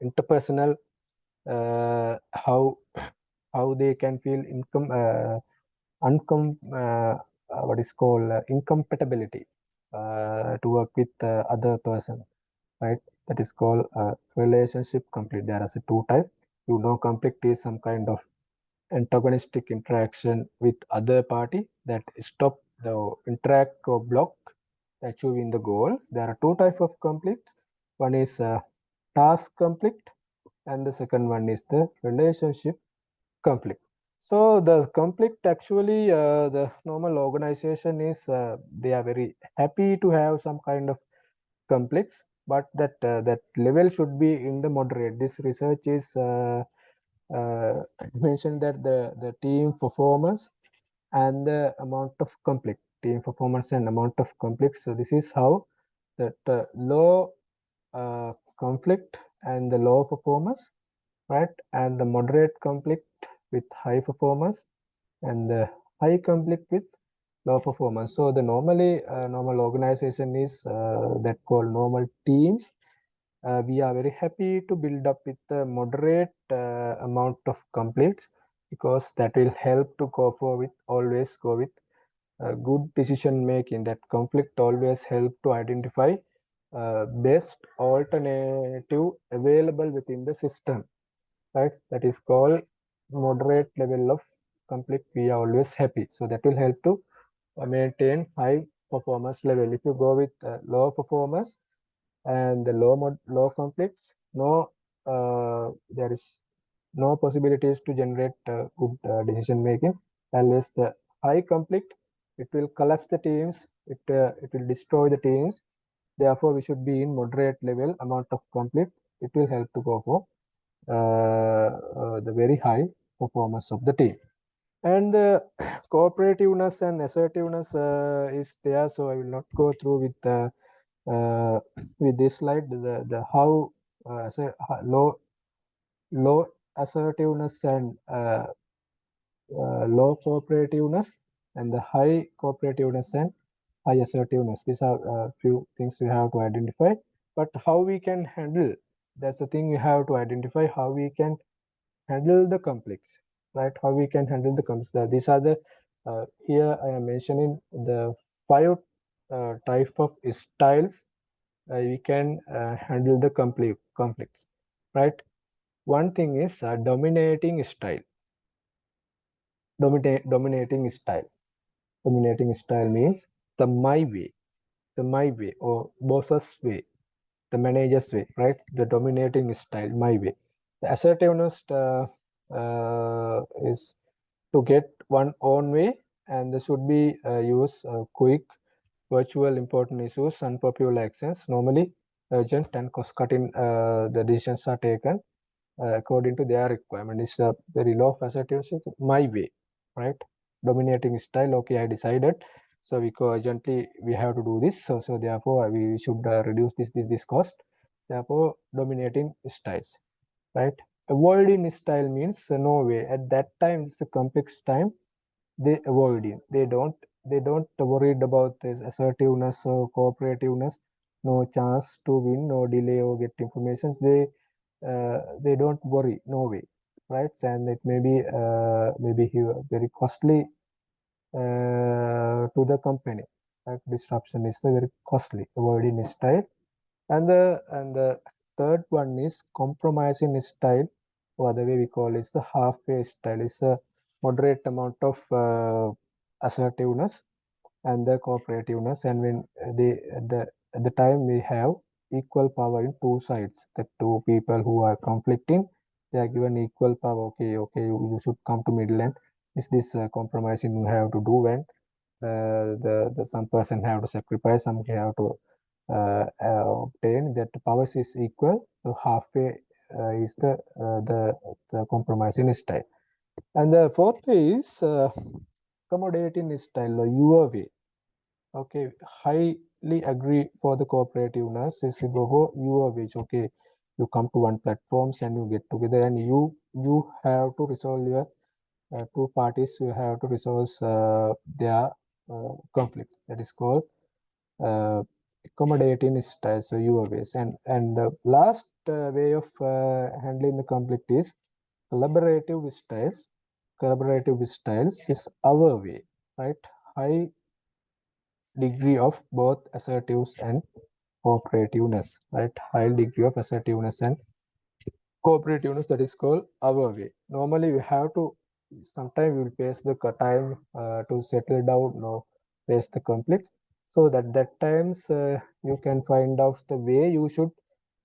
interpersonal, how they can feel what is called incompatibility to work with other person, right? That is called relationship conflict. There are two types. Conflict is some kind of antagonistic interaction with other party that stop the interact or block achieving the goals. There are two types of conflicts. One is task conflict, and the second one is the relationship conflict. So the conflict actually, the normal organization is they are very happy to have some kind of conflicts, but that level should be in the moderate. This research is mentioned that the team performance and the amount of conflict, team performance and amount of conflict. So this is how that low conflict and the low performance, right, and the moderate conflict with high performance and the high conflict with low performance. So the normal organization is that called normal teams. We are very happy to build up with a moderate amount of conflicts, because that will help to always go with good decision making. That conflict always help to identify best alternative available within the system, right? That is called moderate level of conflict. We are always happy, so that will help to maintain high performance level. If you go with low performance and the low conflicts, there is no possibilities to generate good decision making. Always the high conflict, it will collapse the teams, it will destroy the teams. Therefore we should be in moderate level amount of conflict. It will help to go for the very high performance of the team. And cooperativeness and assertiveness is there, so I will not go through with this slide. The how low assertiveness and low cooperativeness, and the high cooperativeness and high assertiveness. These are a few things we have to identify. But how we can handle, that's the thing we have to identify, how we can handle the conflicts, right? How we can handle the conflicts. These are the here I am mentioning the 5 type of styles we can handle the conflicts, right? One thing is dominating style. Dominating style. Dominating style means the my way or boss's way, the manager's way, right? The dominating style, my way. The assertiveness is to get one own way, and this should be use quick, virtual, important issues, unpopular actions, normally urgent and cost-cutting. The decisions are taken according to their requirement. It's a very low of assertiveness, my way, right? Dominating style, okay, I decided, so we go urgently, we have to do this, so therefore we should reduce this cost. Therefore dominating styles, right? Avoiding style means no way. At that time, it's a complex time, they avoid it. They don't worried about this assertiveness or cooperativeness. No chance to win, no delay or get information. They don't worry, no way, right? And it may be maybe very costly to the company. Right? Disruption is very costly. Avoiding style, and the third one is compromising style, or the way we call it, the halfway style. Is a moderate amount of assertiveness and the cooperativeness, and when at the time we have equal power in two sides, the two people who are conflicting, they are given equal power. Okay, you should come to middle, and is this compromising you have to do when the some person have to sacrifice, some have to obtain, that the powers is equal, so halfway is the compromising style. And the fourth way is accommodating style, or your way. Okay, highly agree for the cooperativeness is go for your way. Okay, you come to one platforms and you get together, and you have to resolve your two parties. You have to resolve their conflict. That is called accommodating style, so your ways. And the last way of handling the conflict is collaborative styles. Collaborative styles is our way, right? High degree of both assertiveness and cooperativeness, right? High degree of assertiveness and cooperativeness, that is called our way. Normally we have to, sometimes we will face the time to settle down, no, face the conflicts, so that times you can find out the way you should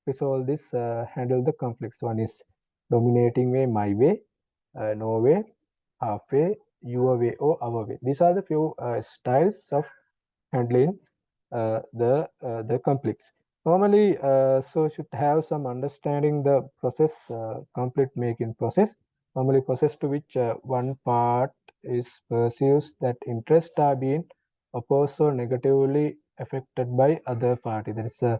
resolve this, handle the conflicts. One is dominating way, my way, no way, halfway, your way, or our way. These are the few styles of handling the conflicts. Normally, so should have some understanding the process, conflict making process. Normally, process to which one part is perceives that interests are being opposed or negatively affected by other party. That is the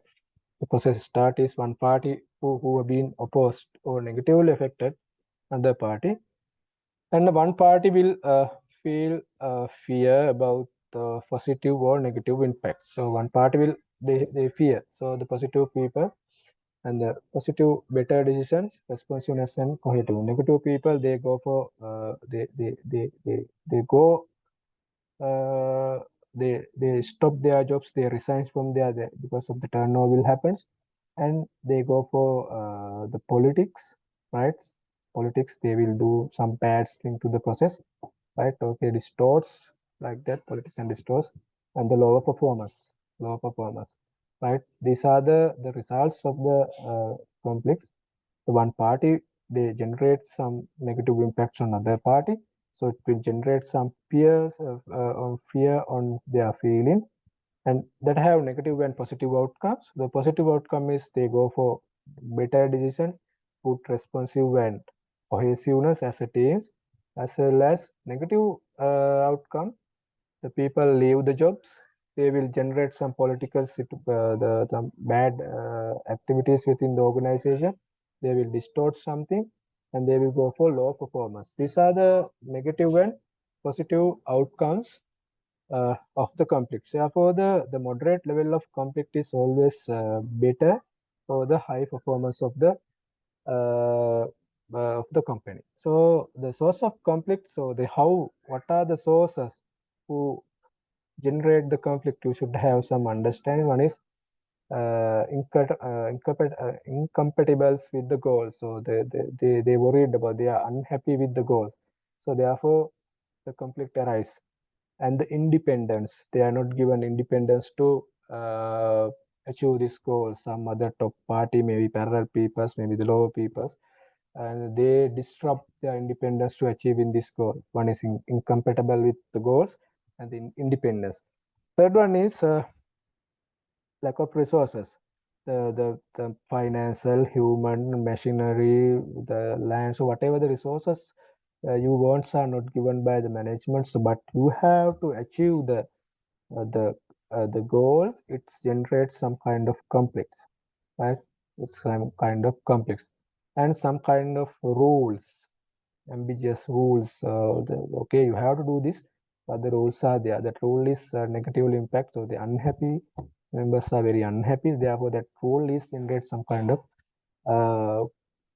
process start is one party who have been opposed or negatively affected other party, and one party will feel fear about the positive or negative impacts. So one party will they fear. So the positive people and the positive better decisions, responsiveness and cohesive. Negative people they go for they go they stop their jobs, they resign from there because of the turnover happens, and they go for the politics, right? Politics, they will do some bad thing to the process, right? Okay, distorts like that, politics and distorts, and the lower performance, right? These are the results of the conflicts. The one party, they generate some negative impacts on other party, so it will generate some fears of fear on their feeling, and that have negative and positive outcomes. The positive outcome is they go for better decisions, good responsive and cohesiveness as a team, as well as negative outcome, the people leave the jobs, they will generate some political the bad activities within the organization, they will distort something, and they will go for low performance. These are the negative and positive outcomes of the conflict. Therefore, the moderate level of conflict is always better for the high performance uh, of the company. So the source of conflict, so the how, what are the sources who generate the conflict, you should have some understanding. One is incompatibles with the goal. So they worried about, they are unhappy with the goal. So therefore, the conflict arise. And the independence, they are not given independence to achieve this goal. Some other top party, maybe parallel peoples, maybe the lower peoples, and they disrupt their independence to achieve in this goal. One is incompatible with the goals and the independence. Third one is lack of resources. The financial, human, machinery, the land, so whatever the resources you want are not given by the management. So, but you have to achieve the goals. It generates some kind of conflicts, right? It's some kind of conflicts and some kind of rules, ambiguous rules. Okay, you have to do this, but the rules are there. That rule is negatively impact. So the unhappy members are very unhappy. Therefore, that rule is generate some kind of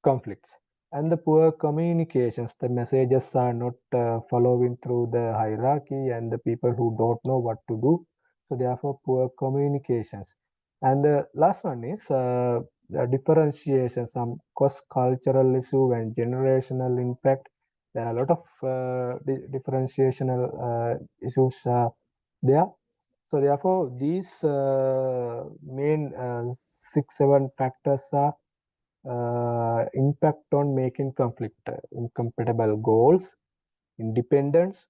conflicts. And the poor communications, the messages are not following through the hierarchy, and the people who don't know what to do. So therefore, poor communications. And the last one is the differentiation, some cross-cultural issue and generational impact. There are a lot of differentiational issues there. So therefore, these main 6-7 factors are impact on making conflict, incompatible goals, independence,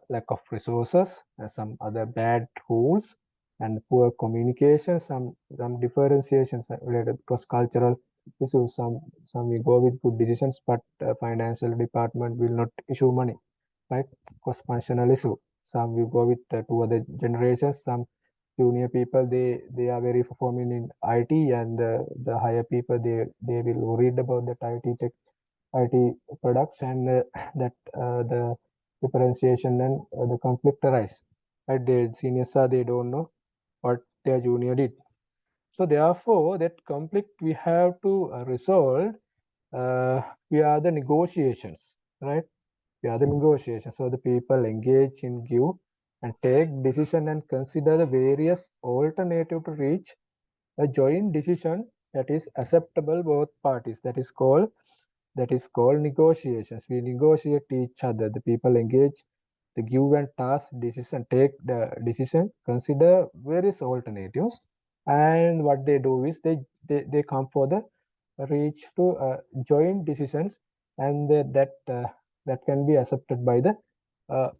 lack of resources, some other bad rules, and poor communication, some differentiations related cross-cultural issue. Some will go with good decisions, but financial department will not issue money, right? Because functional issue. Some will go with two other generations. Some junior people, they are very performing in IT, and the higher people, they will read about that IT products, and that the differentiation and the conflict arise. Right? The seniors are, they don't know what their junior did. So therefore, that conflict we have to resolve via the negotiations, right? Via the negotiations. So the people engage in give and take decision and consider the various alternative to reach a joint decision that is acceptable both parties. That is called negotiations. We negotiate each other. The people engage the give and task decision, take the decision, consider various alternatives, and what they do is they come for the reach to joint decisions, and that can be accepted by the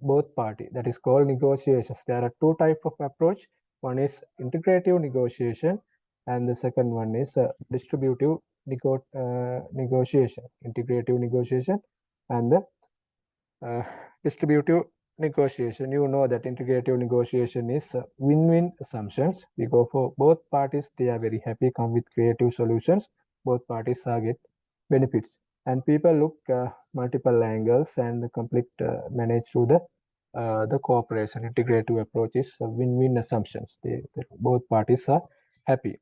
both party. That is called negotiations. There are two types of approach. One is integrative negotiation, and the second one is distributive negotiation. Integrative negotiation and the distributive negotiation. You know that integrative negotiation is win-win assumptions. We go for both parties. They are very happy, come with creative solutions. Both parties are get benefits, and people look multiple angles and complete manage through the cooperation. Integrative approach is win-win assumptions. Both parties are happy.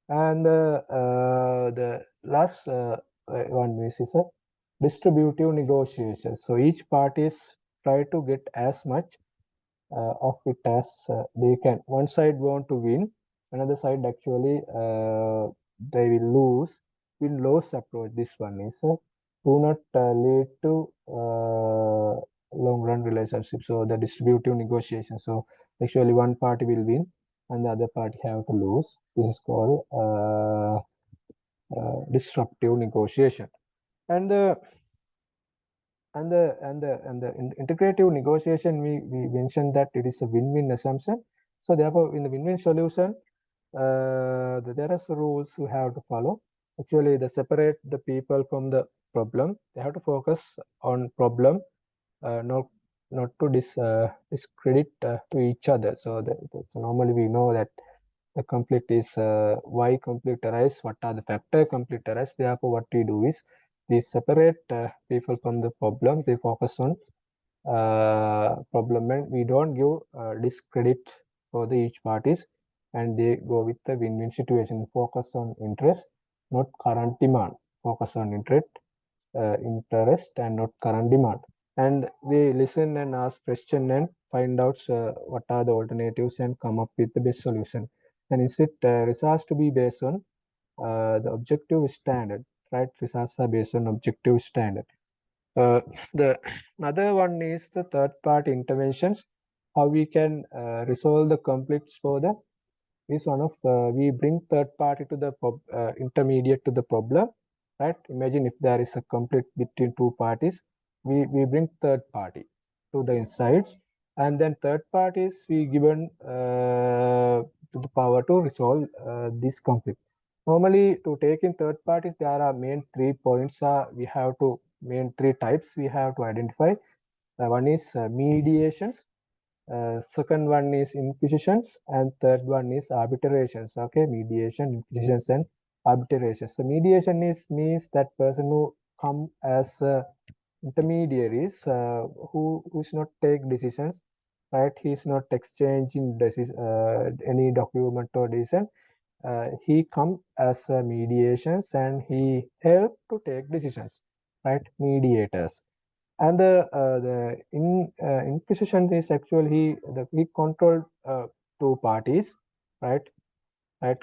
And the last one is a distributive negotiation. So each parties try to get as much of it as they can. One side want to win, another side actually they will lose. Win-lose approach. This one is do not lead to long-run relationship. So the distributive negotiation. So actually one party will win and the other party have to lose. This is called disruptive negotiation. And the integrative negotiation, we mentioned that it is a win-win assumption. So therefore, in the win-win solution, there are some rules you have to follow. Actually, they separate the people from the problem. They have to focus on problem, not to discredit to each other. So normally we know that the conflict is why conflict arise, what are the factor conflict arise. Therefore, what we do is we separate people from the problem. They focus on problem, and we don't give discredit for the each parties, and they go with the win-win situation. Focus on interest, not current demand. Focus on interest and not current demand. And they listen and ask question and find out what are the alternatives and come up with the best solution. And instead, results to be based on the objective standard, right? Results are based on objective standard. The another one is the third party interventions. How we can resolve the conflicts for the is one of we bring third party to the intermediate to the problem, right? Imagine if there is a conflict between two parties, we bring third party to the insides, and then third parties we given to the power to resolve this conflict. Normally, to take in third parties, there are main 3 points. We have to main 3 types we have to identify. One is mediations. Second one is inquisitions, and third one is arbitrations. Okay, mediation, inquisitions, and arbitrations. So mediation means that person who come as intermediaries, who is not take decisions, right? He is not exchanging any document or decision. He come as mediations and he help to take decisions, right? Mediators. And the inquisition is actually he controlled two parties, right?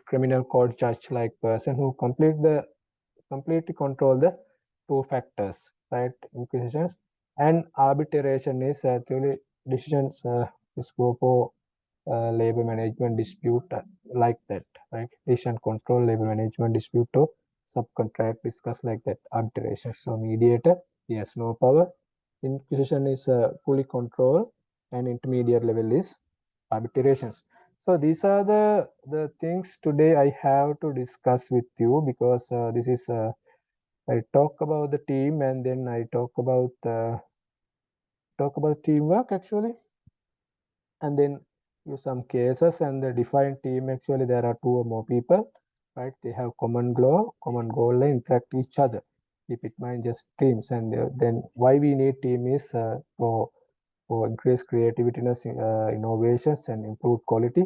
Criminal court judge like person who completely control the two factors, right? Inquisitions. And arbitration is actually decisions is go for labor management dispute like that, right? Decision control, labor management dispute to subcontract, discuss like that. Arbitration. So mediator, he has no power. Inquisition is fully control, and intermediate level is arbitrations. So these are the things today I have to discuss with you, because this is I talk about the team, and then I talk about teamwork actually, and then use some cases and the defined team. Actually, there are two or more people, right? They have common goal and interact each other. Keep it mind just teams, and then why we need team is for increased creativity, innovations, and improved quality,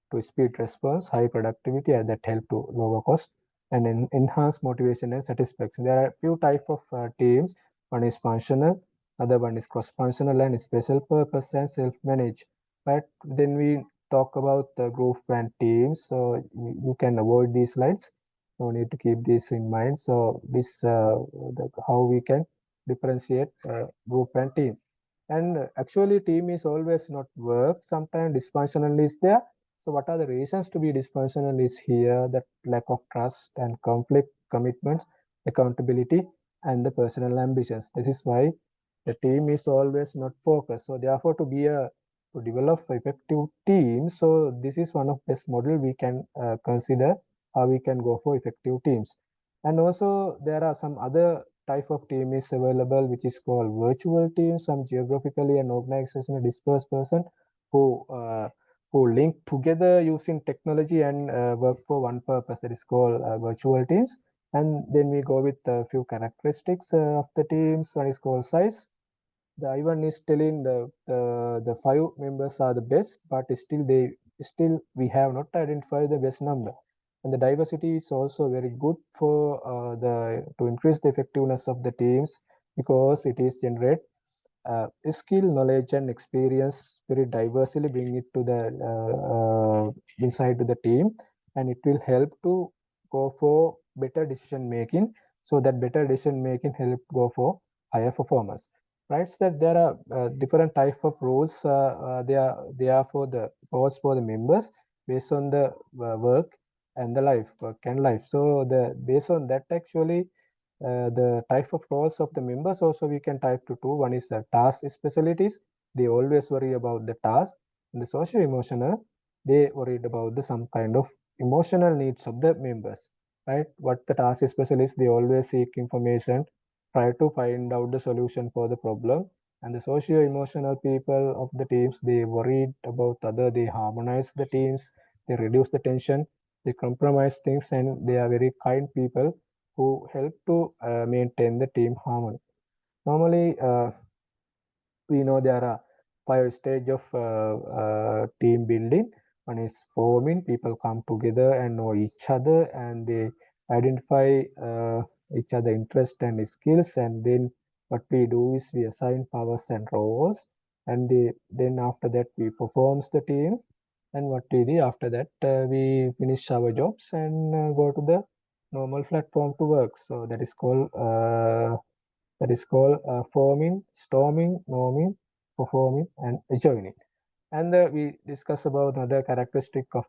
to speed response, high productivity, and that help to lower cost and enhance motivation and satisfaction. There are few type of teams. One is functional, other one is cross-functional, and special purpose and self-managed. Right? Then we talk about the group and teams. So you can avoid these slides. No need to keep this in mind. So this how we can differentiate group and team. And actually, team is always not work. Sometimes dysfunctional is there. So what are the reasons to be dysfunctional is here: that lack of trust and conflict, commitments, accountability, and the personal ambitions. This is why the team is always not focused. So therefore, to develop effective team, so this is one of best model we can consider how we can go for effective teams. And also there are some other type of team is available, which is called virtual team. Some geographically and organizationally dispersed person who uh, who link together using technology and work for one purpose. That is called virtual teams. And then we go with a few characteristics of the teams. One is called size. The Ivan is telling the five members are the best, but still we have not identified the best number. And the diversity is also very good for the to increase the effectiveness of the teams, because it is generate skill, knowledge, and experience very diversely, bring it to the inside to the team, and it will help to go for better decision making. So that better decision making help go for higher performance. Right? So that there are different type of roles. They are for the roles for the members based on the work and the work and life. So the based on that actually the type of roles of the members also we can type to two. One is task specialties. They always worry about the task. And the socio emotional, they worried about the some kind of emotional needs of the members. Right? What the task specialists, they always seek information, try to find out the solution for the problem. And the socio emotional people of the teams, they worried about other, they harmonize the teams, they reduce the tension, they compromise things, and they are very kind people who help to maintain the team harmony. Normally, we know there are five stages of team building. One is forming. People come together and know each other, and they identify each other interest and skills. And then what we do is we assign powers and roles, and then after that we performs the team. And what we do after that, we finish our jobs and go to the normal platform to work. So that is called forming, storming, norming, performing, and adjoining. And we discuss about another characteristic of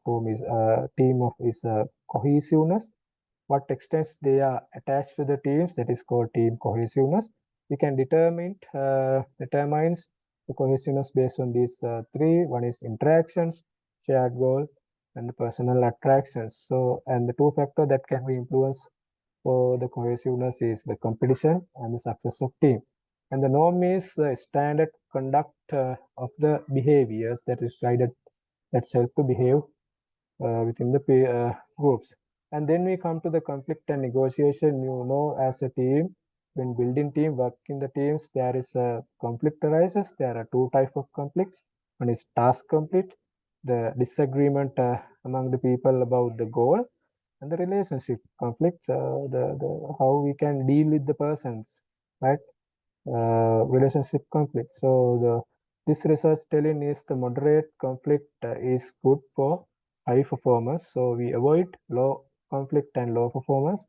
team of is cohesiveness. What extent they are attached to the teams, that is called team cohesiveness. We can determines the cohesiveness based on these three. One is interactions, shared goal, and the personal attractions. So, and the two factor that can be influenced for the cohesiveness is the competition and the success of team. And the norm is the standard conduct of the behaviors that is guided, that's help to behave within the groups. And then we come to the conflict and negotiation. As a team, when building team, work in the teams, there is a conflict arises. There are two types of conflicts. One is task conflict, the disagreement among the people about the goal, and the relationship conflicts, the how we can deal with the persons, right? Relationship conflict. So this research telling is the moderate conflict is good for high performance. So we avoid low conflict and low performance,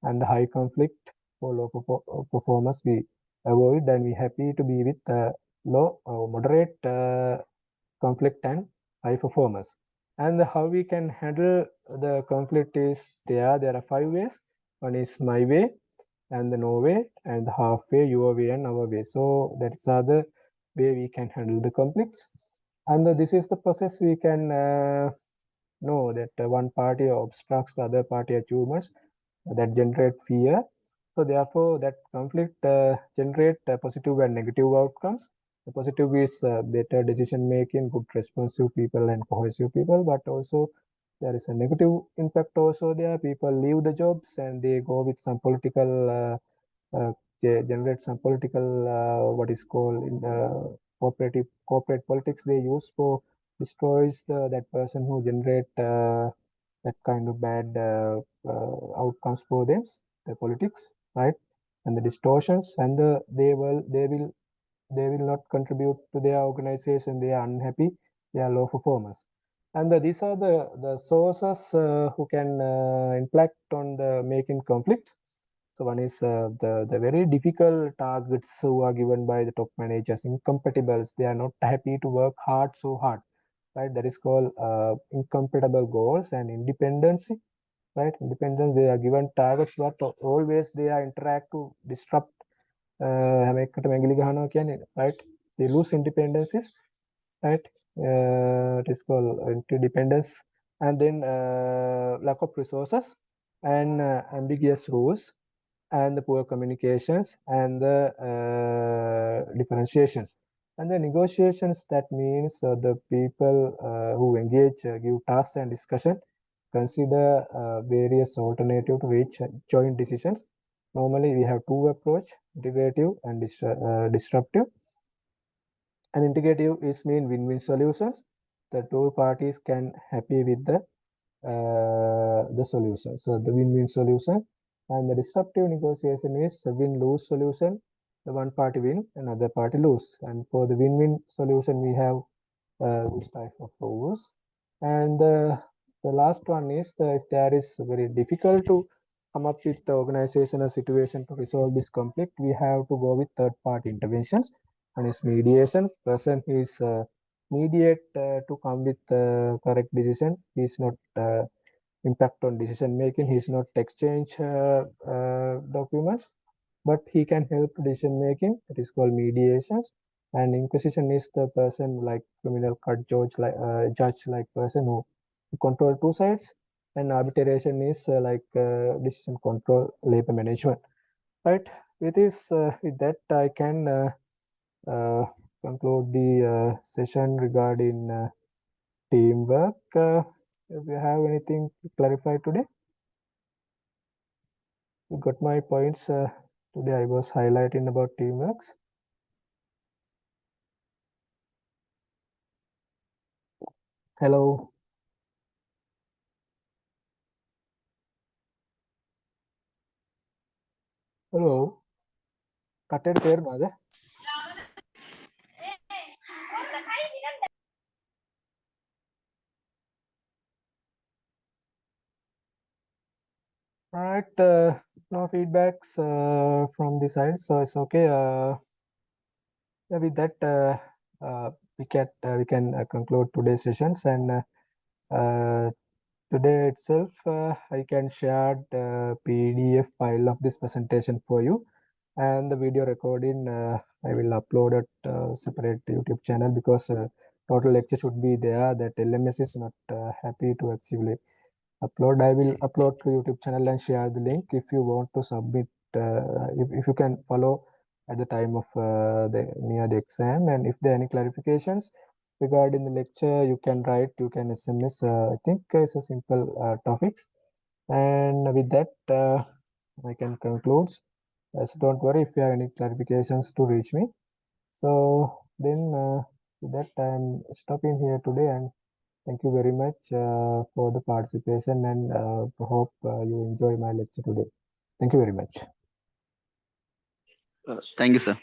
and the high conflict for low performance we avoid, and we happy to be with low moderate conflict and high performance. And how we can handle the conflict is there are five ways. One is my way, and the no way, and the halfway, your way, and our way. So that's the way we can handle the conflicts. And this is the process we can know that one party obstructs the other party achievements that generate fear. So therefore, that conflict generate positive and negative outcomes. The positive is better decision making, good responsive people and cohesive people, but also there is a negative impact also there. People leave the jobs and they go with some political generate some political what is called in corporate politics they use for destroys that person who generate that kind of bad outcomes for them, the politics, right? And the distortions, and they will not contribute to their organization. They are unhappy. They are low performers, and these are the sources who can impact on the making conflict. So one is the very difficult targets who are given by the top managers, incompatibles. They are not happy to work hard so hard, right? That is called incompatible goals and independency, right? Independence, they are given targets, but always they are interact to disrupt. Right? They lose independences, right? It is called interdependence, and then lack of resources and ambiguous rules and the poor communications and the differentiations and the negotiations. That means the people who engage give tasks and discussion, consider various alternatives to reach joint decisions. Normally we have two approach, integrative and disruptive. And integrative is mean win-win solutions. The two parties can happy with the solution. So the win-win solution. And the disruptive negotiation is a win-lose solution. The one party win, another party lose. And for the win-win solution, we have this type of rules. And the last one is if there is very difficult to come up with the organizational situation to resolve this conflict, we have to go with third-party interventions. One is mediation. Person is mediate to come with correct decisions. He is not impact on decision making. He is not exchange documents, but he can help decision making. That is called mediations. And inquisition is the person like criminal court judge like person who control two sides. And arbitration is like decision control, labor management, right? With that I can uh, conclude the session regarding teamwork. If you have anything to clarify today, you got my points. Today I was highlighting about teamworks. Hello. Hello. කට්ටට තේරුණාද? All right. No feedbacks from the side, so it's okay. Yeah, with that, we can conclude today's sessions, and today itself I can share the PDF file of this presentation for you, and the video recording I will upload it separate YouTube channel, because total lecture should be there. That LMS is not happy to actually upload. I will upload to YouTube channel and share the link if you want to submit. If you can follow at the time of near the exam, and if there are any clarifications regarding the lecture, you can write, you can SMS. I think it's a simple topics. And with that, I can conclude. So don't worry if you have any clarifications to reach me. So then, with that, I'm stopping here today, and thank you very much for the participation, and hope you enjoy my lecture today. Thank you very much. Thank you, sir.